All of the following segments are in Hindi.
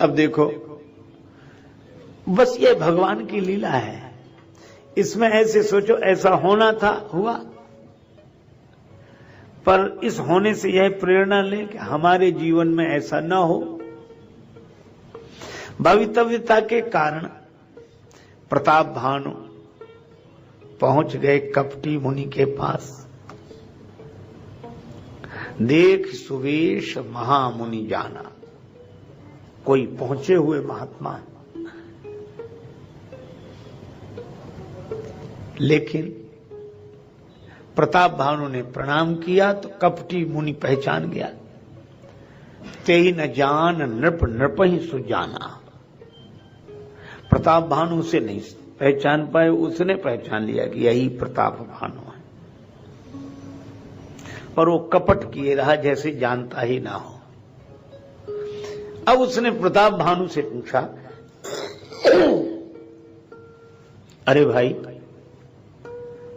अब देखो, बस ये भगवान की लीला है। इसमें ऐसे सोचो, ऐसा होना था, हुआ। पर इस होने से यह प्रेरणा ले कि हमारे जीवन में ऐसा न हो। भवितव्यता के कारण प्रताप भानु पहुंच गए कपटी मुनि के पास। देख सुवेश महामुनि जाना, कोई पहुंचे हुए महात्मा। लेकिन प्रताप भानु ने प्रणाम किया तो कपटी मुनि पहचान गया। तेहि न जान नृप नृप ही सुजाना। प्रताप भानु उसे नहीं पहचान पाए, उसने पहचान लिया कि यही प्रताप भानु है। पर वो कपट किए रहा जैसे जानता ही ना हो। अब उसने प्रताप भानु से पूछा, अरे भाई,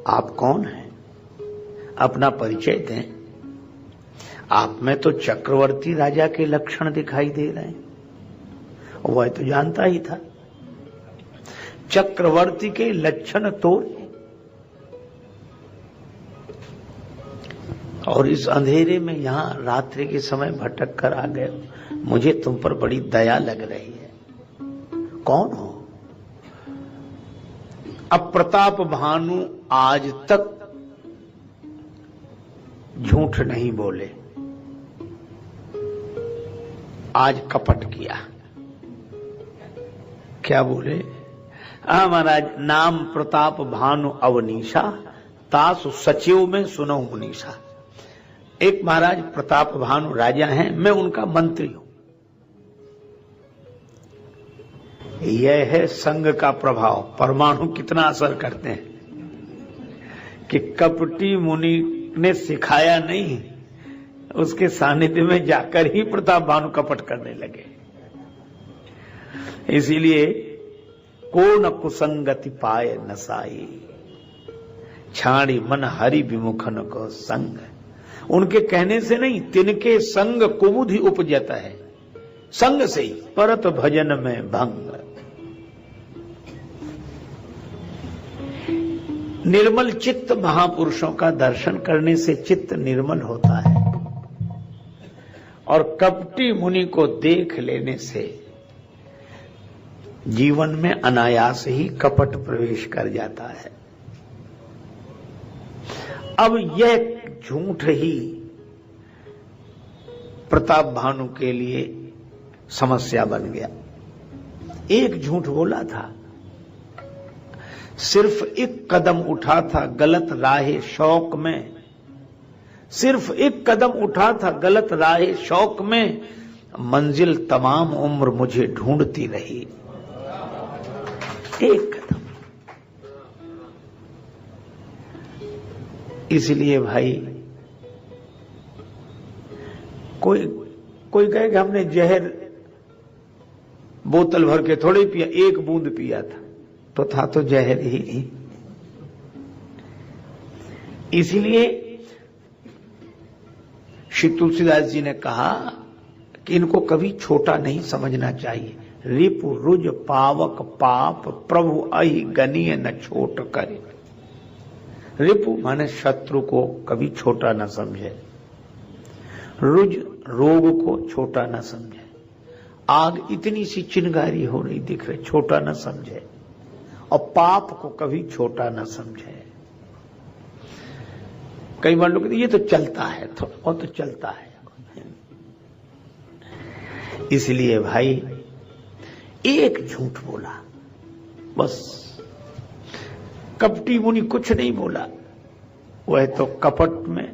आप कौन हैं? अपना परिचय दें। आप में तो चक्रवर्ती राजा के लक्षण दिखाई दे रहे हैं। वह तो जानता ही था चक्रवर्ती के लक्षण तो, और इस अंधेरे में यहां रात्रि के समय भटक कर आ गए। मुझे तुम पर बड़ी दया लग रही है। कौन हो? अब प्रताप भानु आज तक झूठ नहीं बोले, आज कपट किया। क्या बोले? महाराज, नाम प्रताप भानु अवनीशा, तासु सचिव में सुनो मुनीषा। एक महाराज प्रताप भानु राजा हैं, मैं उनका मंत्री हूं। यह है संग का प्रभाव। परमाणु कितना असर करते हैं कि कपटी मुनि ने सिखाया नहीं, उसके सानिध्य में जाकर ही प्रताप भानु कपट करने लगे। इसीलिए को न कुसंगति पाए नसाई, छाड़ी मन हरि विमुखन को संग। उनके कहने से नहीं, तिनके संग कुबुधि उपजता है। संग से ही परत भजन में भंग। निर्मल चित्त महापुरुषों का दर्शन करने से चित्त निर्मल होता है, और कपटी मुनि को देख लेने से जीवन में अनायास ही कपट प्रवेश कर जाता है। अब यह झूठ ही प्रताप भानु के लिए समस्या बन गया। एक झूठ बोला था, सिर्फ एक कदम उठा था गलत राहे शौक में। सिर्फ एक कदम उठा था गलत राहे शौक में, मंजिल तमाम उम्र मुझे ढूंढती रही। एक कदम। इसलिए भाई, कोई कहे कि हमने जहर बोतल भर के थोड़े पिया, एक बूंद पिया था, तो था तो जहर ही। इसीलिए श्री तुलसीदास जी ने कहा कि इनको कभी छोटा नहीं समझना चाहिए। रिपु रुज पावक पाप प्रभु अहि गनीय न छोट करे। रिपु माने शत्रु को कभी छोटा न समझे, रुज रोग को छोटा न समझे, आग इतनी सी चिंगारी हो रही दिख रही, छोटा न समझे, और पाप को कभी छोटा न समझे। कई बार लोग कहते ये तो चलता है, थोड़ा बहुत तो चलता है। इसलिए भाई, एक झूठ बोला बस। कपटी मुनि कुछ नहीं बोला, वह तो कपट में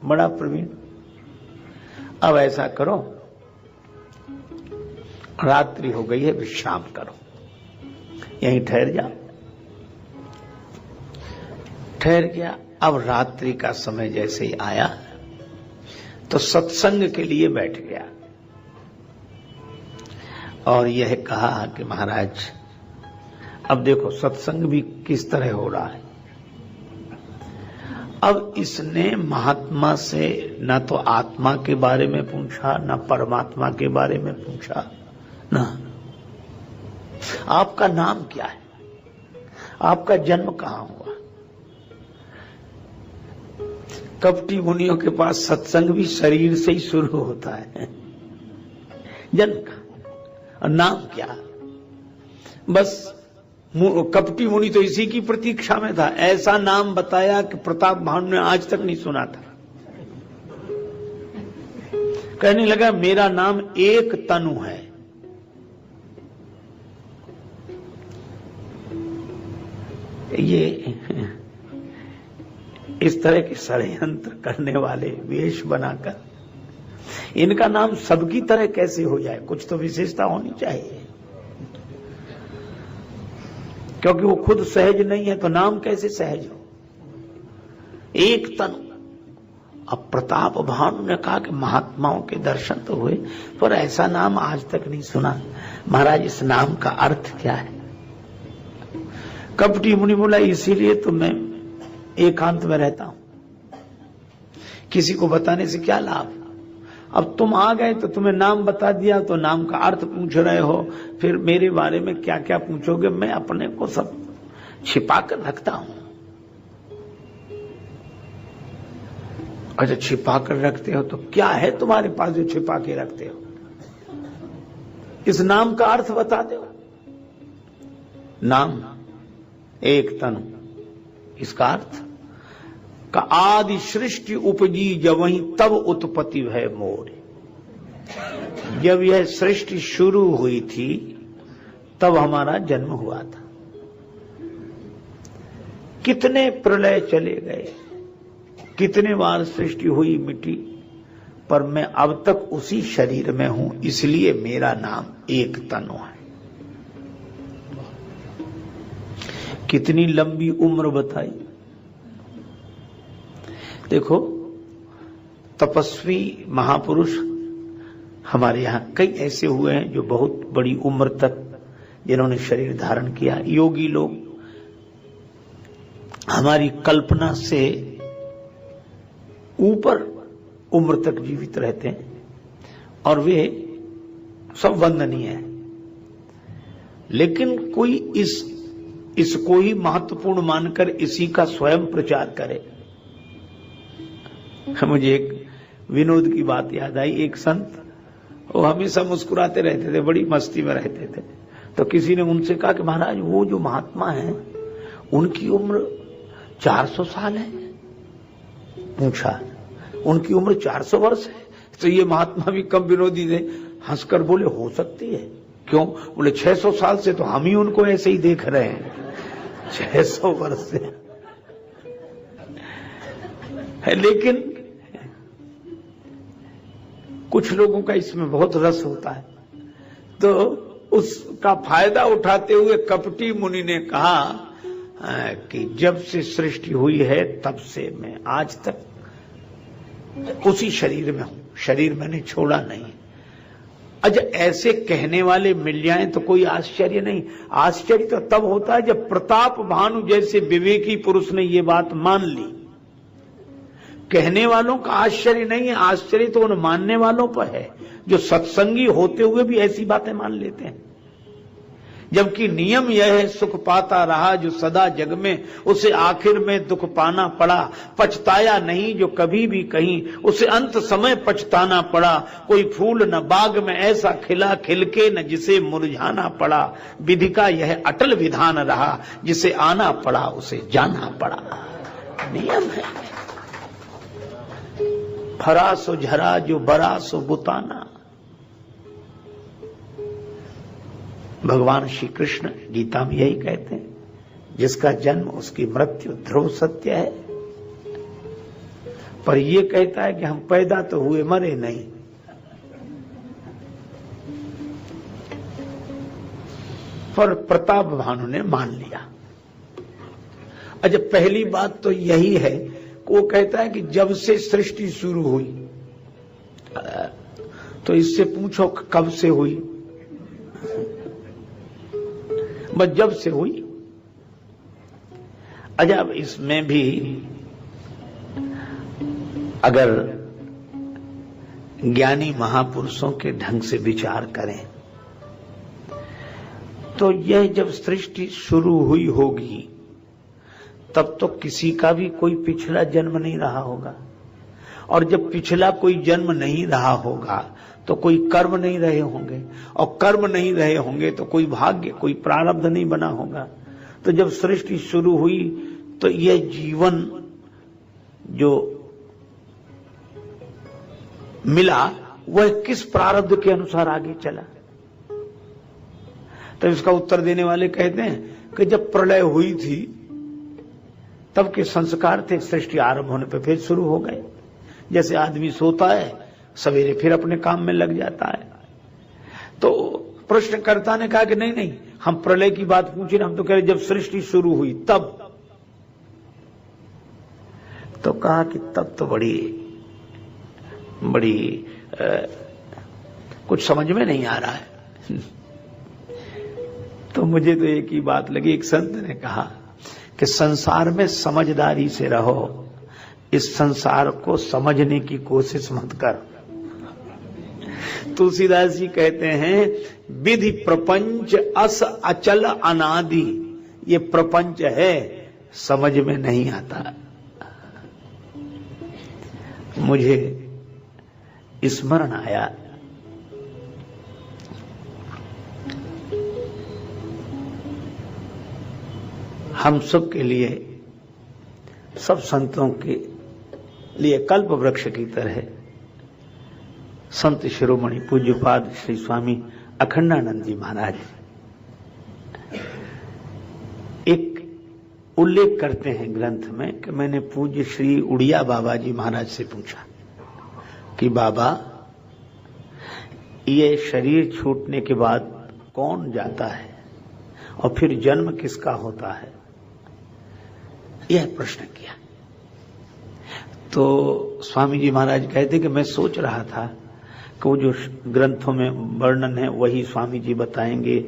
बड़ा प्रवीण। अब ऐसा करो, रात्रि हो गई है, विश्राम करो, यहीं ठहर जाओ। ठहर गया। अब रात्रि का समय जैसे ही आया तो सत्संग के लिए बैठ गया और यह कहा कि महाराज, अब देखो सत्संग भी किस तरह हो रहा है। अब इसने महात्मा से न तो आत्मा के बारे में पूछा, न परमात्मा के बारे में पूछा, ना। आपका नाम क्या है? आपका जन्म कहां हुआ? कपटी मुनियों के पास सत्संग भी शरीर से ही शुरू होता है, जन्म का। और नाम क्या? बस कपटी मुनि तो इसी की प्रतीक्षा में था। ऐसा नाम बताया कि प्रताप भानु ने आज तक नहीं सुना था। कहने लगा मेरा नाम एक तनु है। ये इस तरह के षड्यंत्र करने वाले वेश बनाकर इनका नाम सबकी तरह कैसे हो जाए? कुछ तो विशेषता होनी चाहिए, क्योंकि वो खुद सहज नहीं है तो नाम कैसे सहज हो? एक तनु। अब प्रताप भानु ने कहा कि महात्माओं के दर्शन तो हुए, पर ऐसा नाम आज तक नहीं सुना। महाराज, इस नाम का अर्थ क्या है? कपटी मुनि बोला इसीलिए तो मैं एकांत में रहता हूं, किसी को बताने से क्या लाभ। अब तुम आ गए तो तुम्हें नाम बता दिया, तो नाम का अर्थ पूछ रहे हो, फिर मेरे बारे में क्या क्या पूछोगे? मैं अपने को सब छिपा कर रखता हूं। अच्छा, छिपा कर रखते हो तो क्या है तुम्हारे पास जो छिपा के रखते हो? इस नाम का अर्थ बता दो। नाम एक तनु, इसका अर्थ का आदि सृष्टि उपजी जब वहीं तब उत्पत्ति है मोर। जब यह सृष्टि शुरू हुई थी तब हमारा जन्म हुआ था। कितने प्रलय चले गए, कितने बार सृष्टि हुई मिटी, पर मैं अब तक उसी शरीर में हूं, इसलिए मेरा नाम एक तनु है। कितनी लंबी उम्र बताई। देखो, तपस्वी महापुरुष हमारे यहां कई ऐसे हुए हैं जो बहुत बड़ी उम्र तक जिन्होंने शरीर धारण किया। योगी लोग हमारी कल्पना से ऊपर उम्र तक जीवित रहते हैं और वे सब वंदनीय है। लेकिन कोई इसको ही महत्वपूर्ण मानकर इसी का स्वयं प्रचार करे। मुझे एक विनोद की बात याद आई। एक संत, वो हमेशा मुस्कुराते रहते थे, बड़ी मस्ती में रहते थे। तो किसी ने उनसे कहा कि महाराज, वो जो महात्मा हैं उनकी उम्र 400 साल है। पूछा, उनकी उम्र 400 वर्ष है? तो ये महात्मा भी कम विनोदी थे, हंसकर बोले हो सकती है। क्यों? बोले 600 साल से तो हम ही उनको ऐसे ही देख रहे हैं, 600 वर्ष से है। लेकिन कुछ लोगों का इसमें बहुत रस होता है, तो उसका फायदा उठाते हुए कपटी मुनि ने कहा कि जब से सृष्टि हुई है तब से मैं आज तक उसी शरीर में हूं, शरीर मैंने छोड़ा नहीं। अच्छा, ऐसे कहने वाले मिल जाएं तो कोई आश्चर्य नहीं। आश्चर्य तो तब होता है जब प्रताप भानु जैसे विवेकी पुरुष ने ये बात मान ली। कहने वालों का आश्चर्य नहीं है, आश्चर्य तो उन मानने वालों पर है जो सत्संगी होते हुए भी ऐसी बातें मान लेते हैं। जबकि नियम यह है, सुख पाता रहा जो सदा जग में, उसे आखिर में दुख पाना पड़ा। पछताया नहीं जो कभी भी कहीं, उसे अंत समय पछताना पड़ा। कोई फूल न बाग में ऐसा खिला, खिलके न जिसे मुरझाना पड़ा। विधि का यह अटल विधान रहा, जिसे आना पड़ा उसे जाना पड़ा। नियम है। फरा सो झरा जो बरा सो बुताना। भगवान श्री कृष्ण गीता में यही कहते हैं, जिसका जन्म उसकी मृत्यु ध्रुव सत्य है। पर यह कहता है कि हम पैदा तो हुए, मरे नहीं। पर प्रताप भानु ने मान लिया। अच्छा, पहली बात तो यही है, वो कहता है कि जब से सृष्टि शुरू हुई, तो इससे पूछो कब से हुई? बस जब से हुई। अच्छा, अब इसमें भी अगर ज्ञानी महापुरुषों के ढंग से विचार करें तो यह जब सृष्टि शुरू हुई होगी तब तो किसी का भी कोई पिछला जन्म नहीं रहा होगा, और जब पिछला कोई जन्म नहीं रहा होगा तो कोई कर्म नहीं रहे होंगे, और कर्म नहीं रहे होंगे तो कोई भाग्य, कोई प्रारब्ध नहीं बना होगा। तो जब सृष्टि शुरू हुई तो यह जीवन जो मिला वह किस प्रारब्ध के अनुसार आगे चला। तब इसका उत्तर देने वाले कहते हैं कि जब प्रलय हुई थी तब के संस्कार थे, सृष्टि आरंभ होने पर फिर शुरू हो गए। जैसे आदमी सोता है सवेरे फिर अपने काम में लग जाता है। तो प्रश्नकर्ता ने कहा कि नहीं नहीं, हम प्रलय की बात पूछे, हम तो कह रहे जब सृष्टि शुरू हुई तब। तो कहा कि तब तो बड़ी कुछ समझ में नहीं आ रहा है। तो मुझे तो एक ही बात लगी, एक संत ने कहा कि संसार में समझदारी से रहो, इस संसार को समझने की कोशिश मत कर। तुलसीदास जी कहते हैं विधि प्रपंच अस अचल अनादि, ये प्रपंच है समझ में नहीं आता। मुझे स्मरण आया हम सब के लिए, सब संतों के लिए कल्प वृक्ष की तरह संत शिरोमणि पूज्यपाद श्री स्वामी अखंडानंद जी महाराज एक उल्लेख करते हैं ग्रंथ में कि मैंने पूज्य श्री उड़िया बाबा जी महाराज से पूछा कि बाबा ये शरीर छूटने के बाद कौन जाता है और फिर जन्म किसका होता है, यह प्रश्न किया। तो स्वामी जी महाराज कहते कि मैं सोच रहा था कि वो जो ग्रंथों में वर्णन है वही स्वामी जी बताएंगे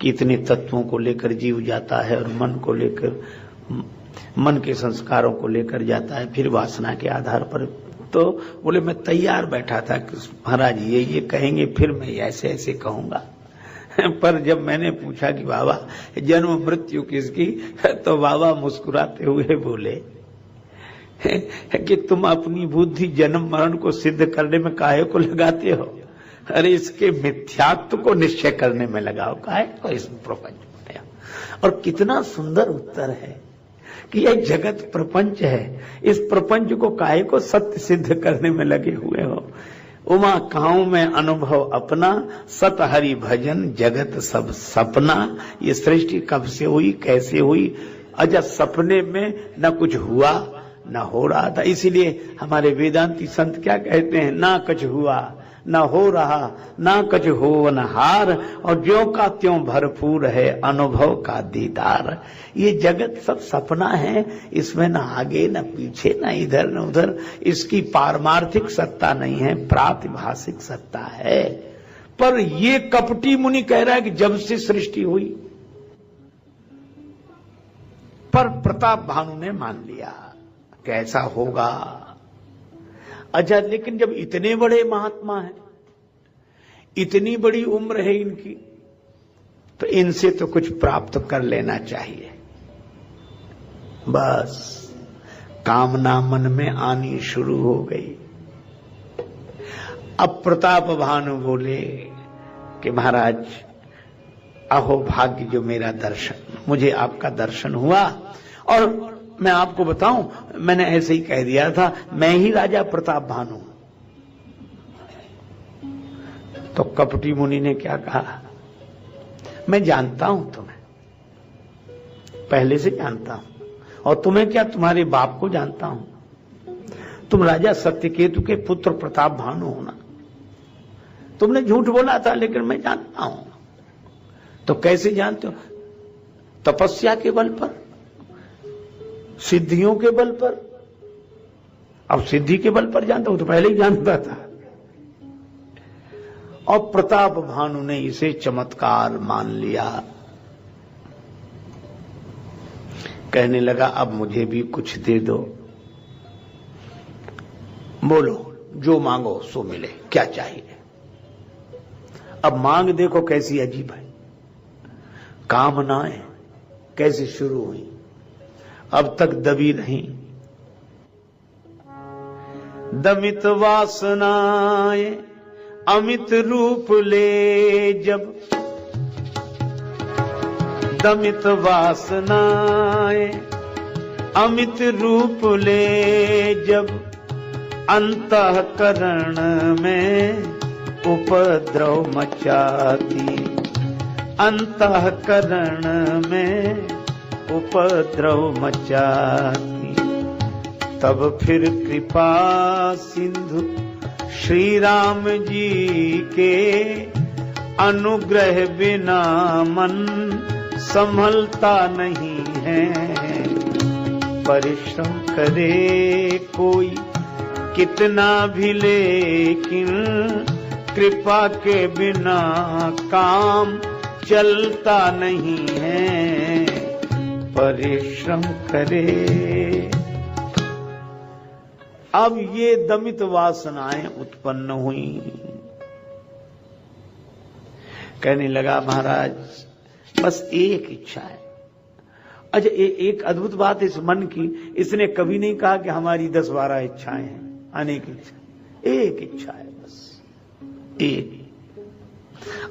कि इतने तत्वों को लेकर जीव जाता है और मन को लेकर, मन के संस्कारों को लेकर जाता है, फिर वासना के आधार पर। तो बोले मैं तैयार बैठा था कि महाराज ये कहेंगे, फिर मैं ऐसे ऐसे कहूंगा। पर जब मैंने पूछा कि बाबा जन्म मृत्यु किसकी, तो बाबा मुस्कुराते हुए बोले कि तुम अपनी बुद्धि जन्म मरण को सिद्ध करने में काहे को लगाते हो, अरे इसके मिथ्यात्व को निश्चय करने में लगाओ, काहे को इसमें प्रपंच बनाया। और कितना सुंदर उत्तर है कि यह जगत प्रपंच है, इस प्रपंच को काहे को सत्य सिद्ध करने में लगे हुए हो। उमा काऊ में अनुभव अपना, सत हरि भजन जगत सब सपना। ये सृष्टि कब से हुई, कैसे हुई, अजब सपने में न कुछ हुआ न हो रहा था। इसीलिए हमारे वेदांती संत क्या कहते हैं, ना कुछ हुआ न हो रहा, ना कुछ हो न हार, और ज्यों का त्यों भरपूर है अनुभव का दीदार। ये जगत सब सपना है, इसमें न आगे न पीछे न इधर न उधर, इसकी पारमार्थिक सत्ता नहीं है, प्रातिभाषिक सत्ता है। पर ये कपटी मुनि कह रहा है कि जब से सृष्टि हुई, पर प्रताप भानु ने मान लिया कैसा होगा। अच्छा, लेकिन जब इतने बड़े महात्मा हैं, इतनी बड़ी उम्र है इनकी, तो इनसे तो कुछ प्राप्त कर लेना चाहिए। बस कामना मन में आनी शुरू हो गई। अब प्रताप भानु बोले कि महाराज अहो भाग्य जो मेरा दर्शन, मुझे आपका दर्शन हुआ। और मैं आपको बताऊं, मैंने ऐसे ही कह दिया था मैं ही राजा प्रताप भानु। तो कपटी मुनि ने क्या कहा, मैं जानता हूं तुम्हें, पहले से जानता हूं, और तुम्हें क्या, तुम्हारे बाप को जानता हूं। तुम राजा सत्यकेतु के पुत्र प्रताप भानु हो ना। तुमने झूठ बोला था लेकिन मैं जानता हूं। तो कैसे जानते हो, तपस्या के बल पर, सिद्धियों के बल पर। अब सिद्धि के बल पर जानता हूं, तो पहले ही जानता था। और प्रताप भानु ने इसे चमत्कार मान लिया। कहने लगा अब मुझे भी कुछ दे दो, बोलो जो मांगो सो मिले, क्या चाहिए। अब मांग देखो कैसी अजीब है। कामनाएं कैसे शुरू हुई, अब तक दबी नहीं। दमित वासनाएं अमित रूप ले जब, दमित वासनाएं अमित रूप ले जब, अंतःकरण में उपद्रव मचाती, अंतःकरण में उपद्रव मचाती। तब फिर कृपा सिंधु श्री राम जी के अनुग्रह बिना मन संभलता नहीं है। परिश्रम करे कोई कितना भी, लेकिन कृपा के बिना काम चलता नहीं है। परिश्रम करे। अब ये दमित वासनाएं उत्पन्न हुई। कहने लगा महाराज बस एक इच्छा है। अच्छा एक अद्भुत बात इस मन की, इसने कभी नहीं कहा कि हमारी 10-12 इच्छाएं हैं, अनेक इच्छा, एक इच्छा है बस, एक।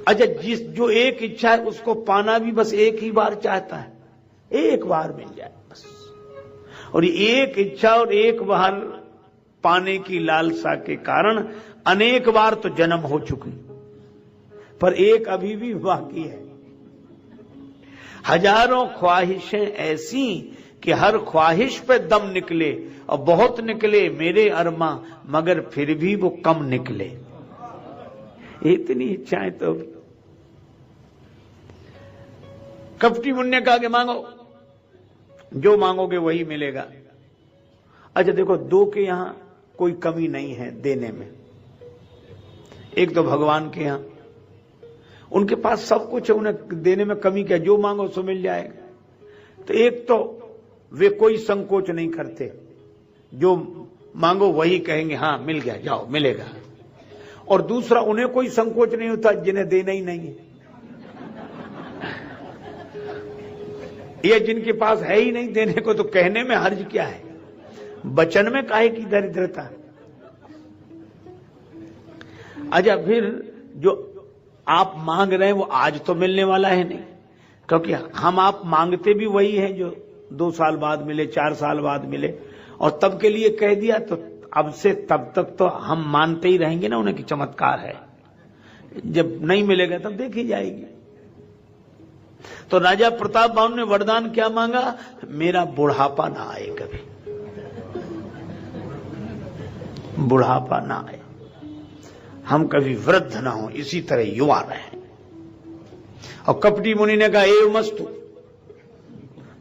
अच्छा जो एक इच्छा है उसको पाना भी बस एक ही बार चाहता है, एक बार मिल जाए बस। और एक इच्छा और एक बार पाने की लालसा के कारण अनेक बार तो जन्म हो चुकी, पर एक अभी भी बाकी है। हजारों ख्वाहिशें ऐसी कि हर ख्वाहिश पे दम निकले, और बहुत निकले मेरे अरमा, मगर फिर भी वो कम निकले। इतनी इच्छाएं तो। कपटी मुन्ने कहा कि मांगो, जो मांगोगे वही मिलेगा। अच्छा देखो, दो के यहां कोई कमी नहीं है देने में। एक तो भगवान के यहां, उनके पास सब कुछ है, उन्हें देने में कमी क्या, जो मांगो सो मिल जाएगा। तो एक तो वे कोई संकोच नहीं करते, जो मांगो वही कहेंगे हाँ मिल गया, जाओ मिलेगा। और दूसरा उन्हें कोई संकोच नहीं होता जिन्हें देना ही नहीं है, ये जिनके पास है ही नहीं देने को, तो कहने में हर्ज क्या है, वचन में काहे की दरिद्रता। अच्छा फिर जो आप मांग रहे हैं वो आज तो मिलने वाला है नहीं, क्योंकि हम आप मांगते भी वही हैं जो 2 साल बाद मिले, 4 साल बाद मिले, और तब के लिए कह दिया तो अब से तब तक तो हम मानते ही रहेंगे ना उन्हें कि चमत्कार है। जब नहीं मिलेगा तब देखी जाएगी। तो राजा प्रताप बाहु ने वरदान क्या मांगा, मेरा बुढ़ापा ना आए, कभी बुढ़ापा ना आए, हम कभी वृद्ध ना हो, इसी तरह युवा रहें। और कपटी मुनि ने कहा एव मस्तु,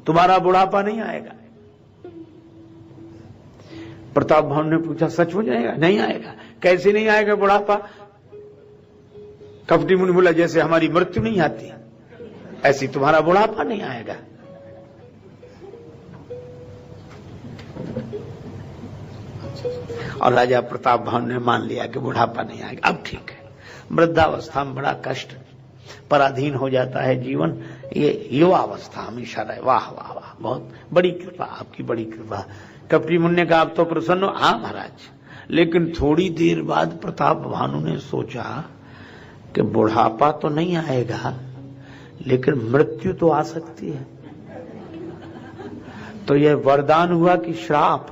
तुम्हारा बुढ़ापा नहीं आएगा। प्रताप बाहु ने पूछा सच हो जाएगा? नहीं आएगा। कैसे नहीं आएगा बुढ़ापा? कपटी मुनि बोला जैसे हमारी मृत्यु नहीं आती ऐसी तुम्हारा बुढ़ापा नहीं आएगा। और राजा प्रताप बाहु ने मान लिया कि बुढ़ापा नहीं आएगा। अब ठीक है, वृद्धावस्था में बड़ा कष्ट, पराधीन हो जाता है जीवन, ये युवावस्था हमेशा रहे। वाह वाह वाह, बहुत बड़ी कृपा, आपकी बड़ी कृपा। कपटी मुनि ने कहा आप तो प्रसन्न हो? हाँ महाराज। लेकिन थोड़ी देर बाद प्रताप भानु ने सोचा कि बुढ़ापा तो नहीं आएगा, लेकिन मृत्यु तो आ सकती है। तो यह वरदान हुआ कि श्राप।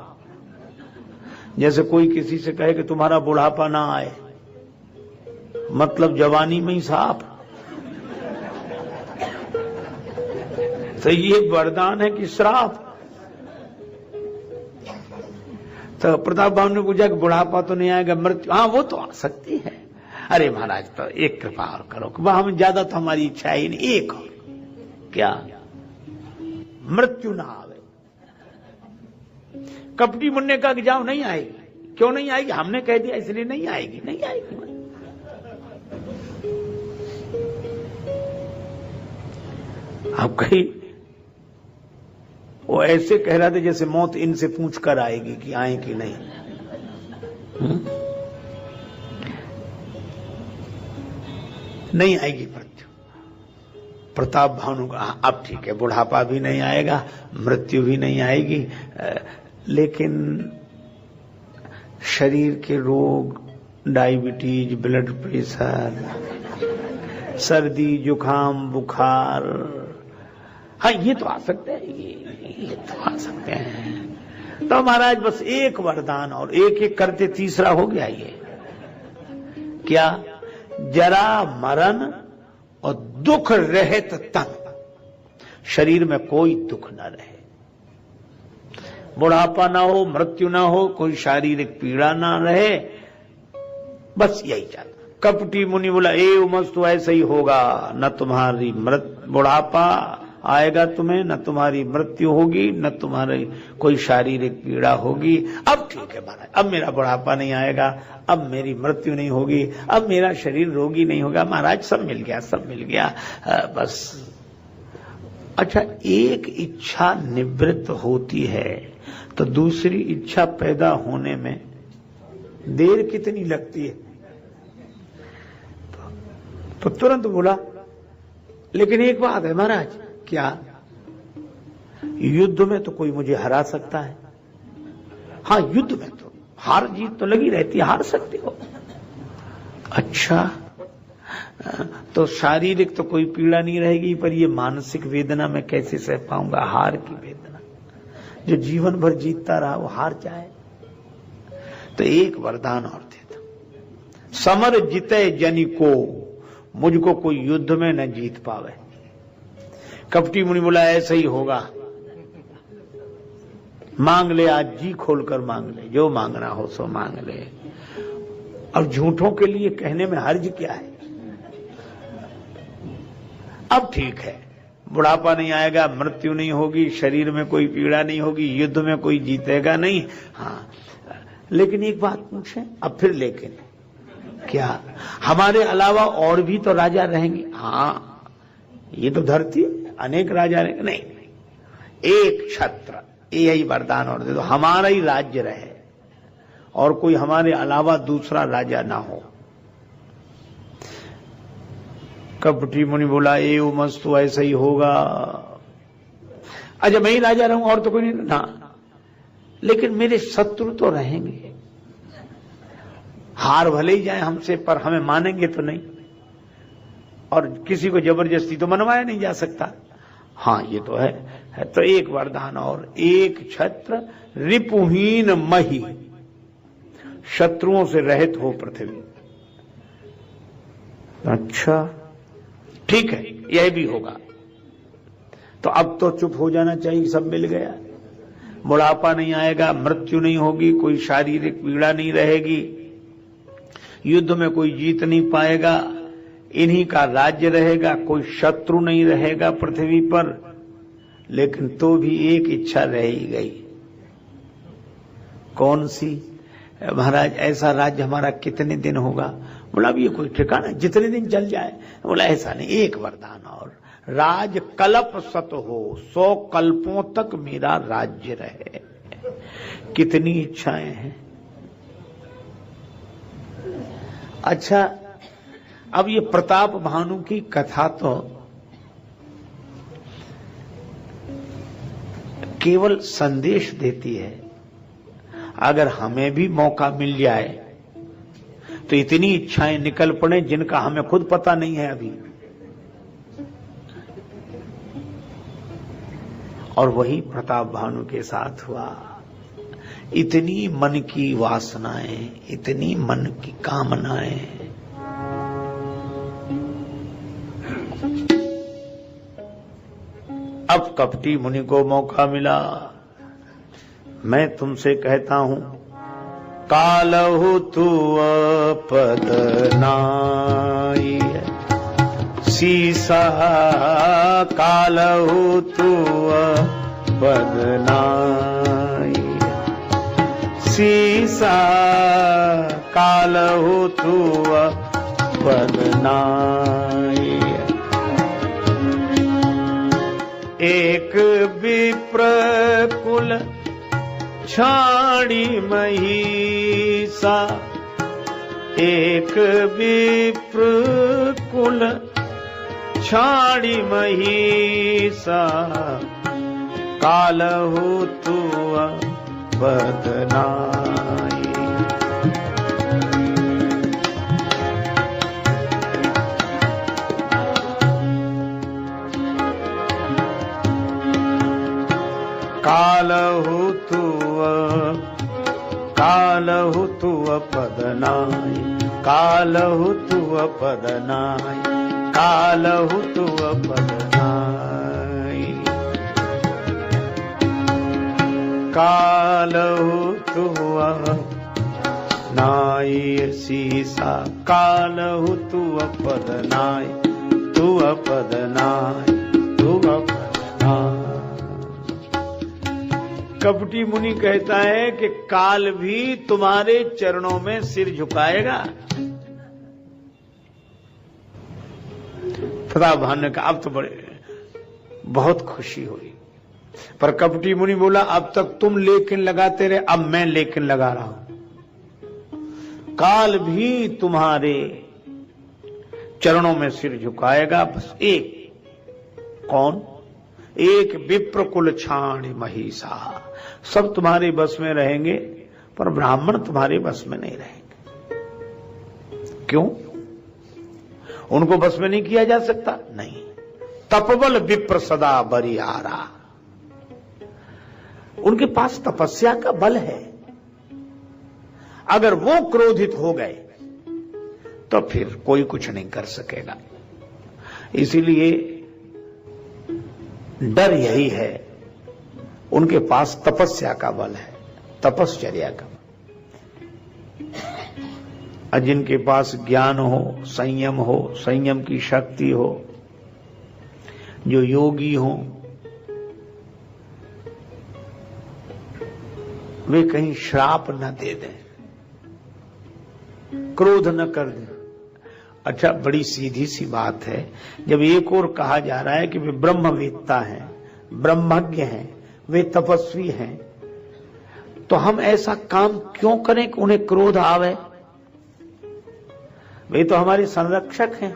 जैसे कोई किसी से कहे कि तुम्हारा बुढ़ापा ना आए, मतलब जवानी में ही सांप। तो ये वरदान है कि श्राप। तो प्रताप बाहु ने पूछा कि बुढ़ापा तो नहीं आएगा, मृत्यु? हाँ वो तो आ सकती है। अरे महाराज तो एक कृपा और करो, वह हम ज्यादा तो हमारी इच्छा ही नहीं, एक और। क्या? मृत्यु ना आवे। कपटी मुनि ने कहा कि जाओ नहीं आएगी। क्यों नहीं आएगी? हमने कह दिया इसलिए नहीं आएगी। नहीं आएगी। अब कहीं वो ऐसे कह रहा था जैसे मौत इनसे पूछ कर आएगी कि आए कि नहीं। नहीं आएगी मृत्यु। प्रताप भानु का अब ठीक है, बुढ़ापा भी नहीं आएगा, मृत्यु भी नहीं आएगी, लेकिन शरीर के रोग, डायबिटीज, ब्लड प्रेशर, सर्दी, जुकाम, बुखार, हाँ ये तो आ सकते हैं, ये तो आ सकते हैं। तो महाराज बस एक वरदान और एक एक करते तीसरा हो गया। ये क्या? जरा मरण और दुख रहित तन, शरीर में कोई दुख न रहे, बुढ़ापा ना हो, मृत्यु ना हो, कोई शारीरिक पीड़ा ना रहे, बस यही चाहता। कपटी मुनि बोला ए उमस तो ऐसा ही होगा, न तुम्हारी बुढ़ापा आएगा तुम्हें, न तुम्हारी मृत्यु होगी, न तुम्हारी कोई शारीरिक पीड़ा होगी। अब ठीक है महाराज, अब मेरा बुढ़ापा नहीं आएगा, अब मेरी मृत्यु नहीं होगी, अब मेरा शरीर रोगी नहीं होगा। महाराज सब मिल गया, सब मिल गया, बस। अच्छा, एक इच्छा निवृत्त होती है तो दूसरी इच्छा पैदा होने में देर कितनी लगती है? तो तुरंत बोला, लेकिन एक बात है महाराज। क्या? युद्ध में तो कोई मुझे हरा सकता है। हाँ, युद्ध में तो हार जीत तो लगी रहती है, हार सकते हो। अच्छा, तो शारीरिक तो कोई पीड़ा नहीं रहेगी, पर ये मानसिक वेदना मैं कैसे सह पाऊंगा? हार की वेदना, जो जीवन भर जीतता रहा वो हार जाए। तो एक वरदान और देता, समर जीते जनि को, मुझको कोई युद्ध में न जीत पावे। कपटी मुनि बोला ऐसा ही होगा, मांग ले, आज जी खोलकर मांग ले, जो मांगना हो सो मांग ले। अब झूठों के लिए कहने में हर्ज क्या है? अब ठीक है, बुढ़ापा नहीं आएगा, मृत्यु नहीं होगी, शरीर में कोई पीड़ा नहीं होगी, युद्ध में कोई जीतेगा नहीं। हाँ, लेकिन एक बात पूछें अब फिर, लेकिन क्या हमारे अलावा और भी तो राजा रहेंगे? हाँ, ये तो धरती अनेक राजा रहेंगे। नहीं, एक छत्र, यही वरदान और दे दो, हमारा ही राज्य रहे और कोई हमारे अलावा दूसरा राजा ना हो। कपटी मुनि बोला ए उमस तो ऐसा ही होगा। अच्छा, मैं ही राजा रहूं और तो कोई नहीं ना, लेकिन मेरे शत्रु तो रहेंगे। हार भले ही जाए हमसे, पर हमें मानेंगे तो नहीं, और किसी को जबरदस्ती तो मनवाया नहीं जा सकता। हाँ, ये तो है। तो एक वरदान और, एक छत्र रिपुहीन मही, शत्रुओं से रहित हो पृथ्वी। अच्छा ठीक है, यह भी होगा। तो अब तो चुप हो जाना चाहिए, सब मिल गया। बुढ़ापा नहीं आएगा, मृत्यु नहीं होगी, कोई शारीरिक पीड़ा नहीं रहेगी, युद्ध में कोई जीत नहीं पाएगा, इन्हीं का राज्य रहेगा, कोई शत्रु नहीं रहेगा पृथ्वी पर। लेकिन तो भी एक इच्छा रह ही गई। कौन सी? महाराज ऐसा राज्य हमारा कितने दिन होगा? बोला अब ये कोई ठिकाना, जितने दिन चल जाए। बोला ऐसा नहीं, एक वरदान और, राज कल्प सत हो, 100 कल्पों तक मेरा राज्य रहे। कितनी इच्छाएं हैं। अच्छा, अब ये प्रताप भानु की कथा तो केवल संदेश देती है। अगर हमें भी मौका मिल जाए तो इतनी इच्छाएं निकल पड़े जिनका हमें खुद पता नहीं है अभी। और वही प्रताप भानु के साथ हुआ। इतनी मन की वासनाएं, इतनी मन की कामनाएं, अब कपटी मुनि को मौका मिला। मैं तुमसे कहता हूं, कालहु तू पद नाई, सीसा कालहु तू पद नाई, सीसा कालहु तू पद नाई। एक विप्र कुल छाड़ी महिषा, एक विप्र कुल छाड़ी महिषा कालहु तुअ बदनाई। कालहु तुअ पदनाई, कालहु तुअ पदनाई, कालहु तुअ पदनाई, कालहु तुअ नाई सीसा, कालहु तुअ पदनाई, तुअ पदनाई, तुअ पदनाई। कपटी मुनि कहता है कि काल भी तुम्हारे चरणों में सिर झुकाएगा। प्रतापभान ने कहा अब तो बहुत खुशी हुई, पर कपटी मुनि बोला अब तक तुम लेकिन लगाते रहे, अब मैं लेकिन लगा रहा हूं। काल भी तुम्हारे चरणों में सिर झुकाएगा, बस एक। कौन? एक विप्र कुल छाणी महिषा। सब तुम्हारे बस में रहेंगे, पर ब्राह्मण तुम्हारे बस में नहीं रहेंगे। क्यों? उनको बस में नहीं किया जा सकता? नहीं। तपबल विप्र सदा बरियारा, उनके पास तपस्या का बल है। अगर वो क्रोधित हो गए तो फिर कोई कुछ नहीं कर सकेगा। इसीलिए डर यही है, उनके पास तपस्या का बल है, तपश्चर्या का। जिनके पास ज्ञान हो, संयम की शक्ति हो, जो योगी हो, वे कहीं श्राप न दे दें, क्रोध न कर दें। अच्छा, बड़ी सीधी सी बात है, जब एक और कहा जा रहा है कि वे ब्रह्मवेत्ता हैं, ब्रह्मज्ञ हैं, वे तपस्वी हैं, तो हम ऐसा काम क्यों करें कि उन्हें क्रोध आवे? वे तो हमारे संरक्षक हैं।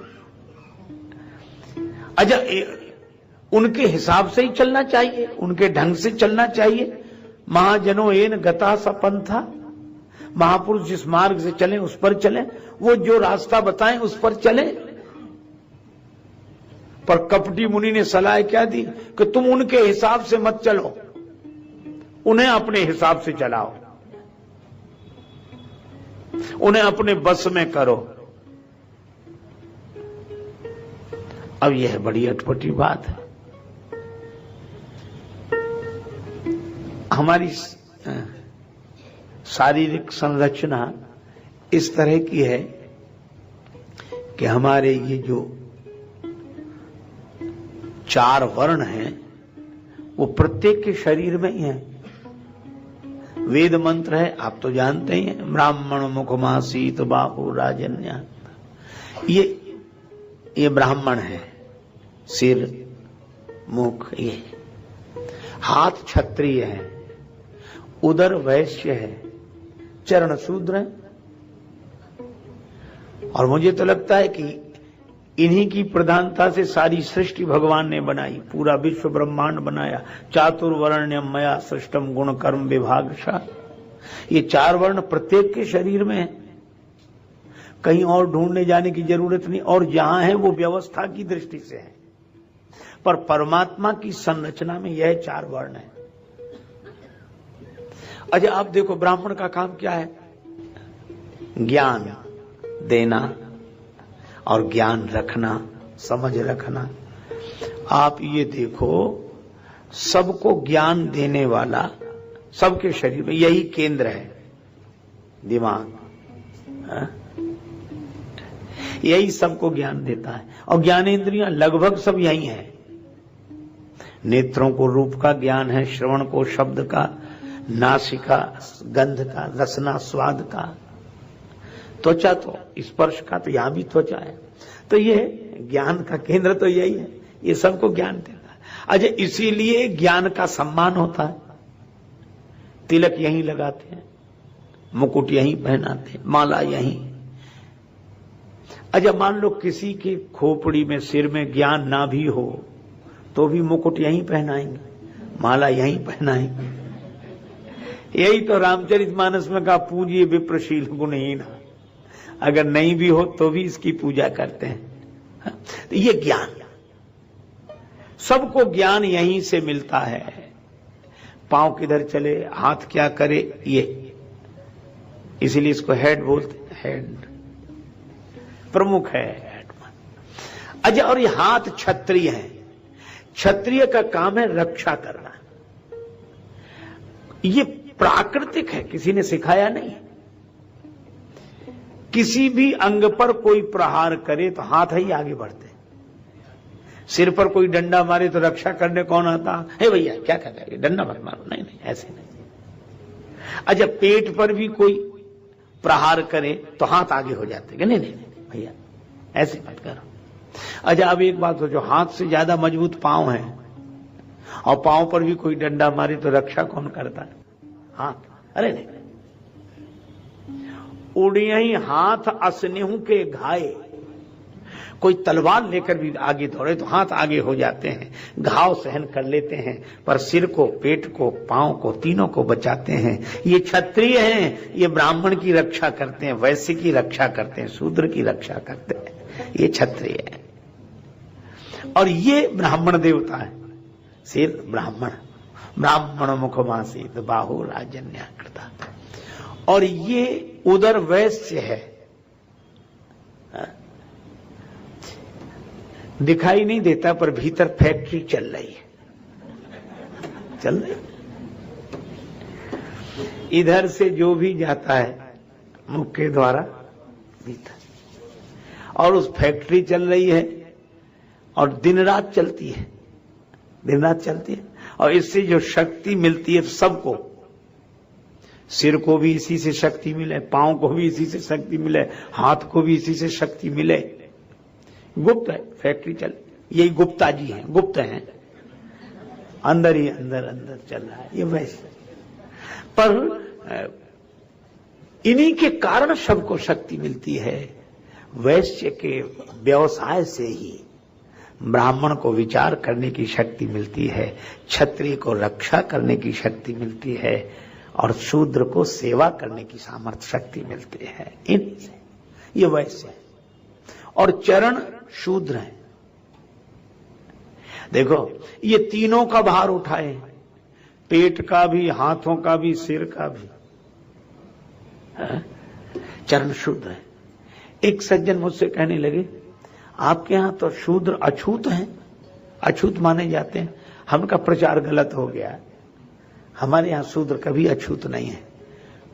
अच्छा, उनके हिसाब से ही चलना चाहिए, उनके ढंग से चलना चाहिए। महाजनो एन गता स पंथा, महापुरुष जिस मार्ग से चलें उस पर चलें, वो जो रास्ता बताएं उस पर चलें। पर कपटी मुनि ने सलाह क्या दी कि तुम उनके हिसाब से मत चलो, उन्हें अपने हिसाब से चलाओ, उन्हें अपने बस में करो। अब यह बड़ी अटपटी बात है। हमारी शारीरिक संरचना इस तरह की है कि हमारे ये जो 4 वर्ण हैं वो प्रत्येक के शरीर में ही है। वेद मंत्र है, आप तो जानते ही हैं, ब्राह्मण मुखमासीत बाहु राजन्य। ये ब्राह्मण है, सिर मुख, ये हाथ क्षत्रिय है, उदर वैश्य है, चरण शूद्र है। और मुझे तो लगता है कि इन्हीं की प्रधानता से सारी सृष्टि भगवान ने बनाई, पूरा विश्व ब्रह्मांड बनाया। चातुर्वर्ण्यम मया सृष्टम गुण कर्म विभागशः। ये 4 वर्ण प्रत्येक के शरीर में है, कहीं और ढूंढने जाने की जरूरत नहीं, और जहां है वो व्यवस्था की दृष्टि से है। पर परमात्मा की संरचना में यह 4 वर्ण है। अच्छा, आप देखो ब्राह्मण का काम क्या है? ज्ञान देना और ज्ञान रखना, समझ रखना। आप ये देखो, सबको ज्ञान देने वाला सबके शरीर में यही केंद्र है, दिमाग, यही सबको ज्ञान देता है। और ज्ञानेंद्रियां लगभग सब यही है। नेत्रों को रूप का ज्ञान है, श्रवण को शब्द का, नासिका गंध का, रसना स्वाद का, त्वचा तो स्पर्श का, तो यहां भी त्वचा है। तो ये ज्ञान का केंद्र तो यही है, ये सबको ज्ञान देता है। अच्छा, इसीलिए ज्ञान का सम्मान होता है। तिलक यहीं लगाते हैं, मुकुट यहीं पहनाते हैं, माला यहीं। अच्छा मान लो किसी की खोपड़ी में सिर में ज्ञान ना भी हो तो भी मुकुट यहीं पहनाएंगे, माला यहीं पहनाएंगे। यही तो रामचरितमानस में कहा, पूजिए विप्रशील गुणहीन। अगर नहीं भी हो तो भी इसकी पूजा करते हैं। तो ये ज्ञान, सबको ज्ञान यहीं से मिलता है। पांव किधर चले, हाथ क्या करे, ये इसीलिए इसको हेड बोलते हैं। हेड प्रमुख है, हेड। अच्छा, और ये हाथ क्षत्रिय है। क्षत्रिय का काम है रक्षा करना। ये प्राकृतिक है, किसी ने सिखाया नहीं। किसी भी अंग पर कोई प्रहार करे तो हाथ ही आगे बढ़ते। सिर पर कोई डंडा मारे तो रक्षा करने कौन आता है? भैया क्या कर रहे, डंडा मत मारो। नहीं नहीं, ऐसे नहीं। अच्छा, पेट पर भी कोई प्रहार करे तो हाथ आगे हो जाते। नहीं नहीं नहीं भैया, ऐसे मत करो। अच्छा, अब एक बात सोचो, हाथ से ज्यादा मजबूत पांव है और पांव पर भी कोई डंडा मारे तो रक्षा कौन करता है? हाथ। अरे नहीं, उड़िया ही हाथ असनेहू के घाये। कोई तलवार लेकर भी आगे दौड़े तो हाथ आगे हो जाते हैं, घाव सहन कर लेते हैं, पर सिर को, पेट को, पांव को, तीनों को बचाते हैं। ये क्षत्रिय हैं, ये ब्राह्मण की रक्षा करते हैं, वैश्य की रक्षा करते हैं, शूद्र की रक्षा करते हैं। ये क्षत्रिय है और ये ब्राह्मण देवता है। सिर ब्राह्मण, ब्राह्मण मुखमासीत बाहु राजन्याकृता। और ये उदर वैश्य है। दिखाई नहीं देता पर भीतर फैक्ट्री चल रही है, चल रही। इधर से जो भी जाता है मुख के द्वारा भीतर, और उस फैक्ट्री चल रही है और दिन रात चलती है, दिन रात चलती है। और इससे जो शक्ति मिलती है सबको, सिर को भी इसी से शक्ति मिले, पांव को भी इसी से शक्ति मिले, हाथ को भी इसी से शक्ति मिले। गुप्त है, फैक्ट्री चल, यही गुप्ता जी हैं, गुप्त हैं, अंदर ही अंदर अंदर चल रहा है ये वैसे। पर इन्हीं के कारण सबको शक्ति मिलती है। वैश्य के व्यवसाय से ही ब्राह्मण को विचार करने की शक्ति मिलती है, क्षत्रिय को रक्षा करने की शक्ति मिलती है, और शूद्र को सेवा करने की सामर्थ्य शक्ति मिलती है। इन्हीं से ये वैश्य है और चरण शूद्र है। देखो, ये तीनों का भार उठाए, पेट का भी, हाथों का भी, सिर का भी। चरण शूद्र है। एक सज्जन मुझसे कहने लगे, आपके यहां तो शूद्र अछूत हैं, अछूत माने जाते हैं। हमका प्रचार गलत हो गया, हमारे यहां शूद्र कभी अछूत नहीं है।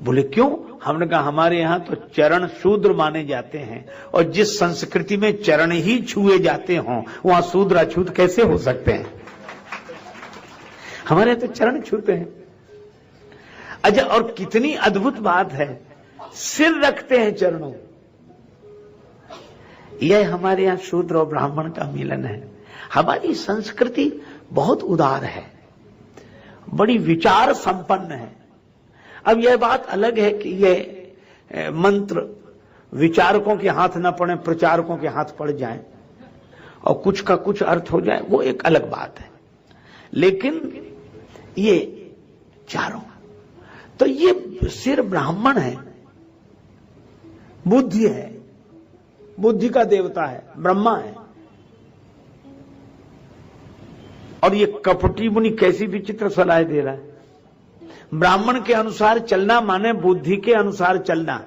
बोले क्यों? हमने कहा हमारे यहां तो चरण शूद्र माने जाते हैं, और जिस संस्कृति में चरण ही छुए जाते हों वहां शूद्र अछूत कैसे हो सकते हैं? हमारे यहां तो चरण छूते हैं। अच्छा, और कितनी अद्भुत बात है, सिर रखते हैं चरणों। यह हमारे यहां शूद्र और ब्राह्मण का मिलन है। हमारी संस्कृति बहुत उदार है, बड़ी विचार संपन्न है। अब यह बात अलग है कि यह मंत्र विचारकों के हाथ न पड़े, प्रचारकों के हाथ पड़ जाए और कुछ का कुछ अर्थ हो जाए, वो एक अलग बात है। लेकिन ये चारों, तो ये सिर ब्राह्मण है, बुद्धि है, बुद्धि का देवता है, ब्रह्मा है। और ये कपटी मुनि कैसी विचित्र सलाह दे रहा है। ब्राह्मण के अनुसार चलना माने बुद्धि के अनुसार चलना,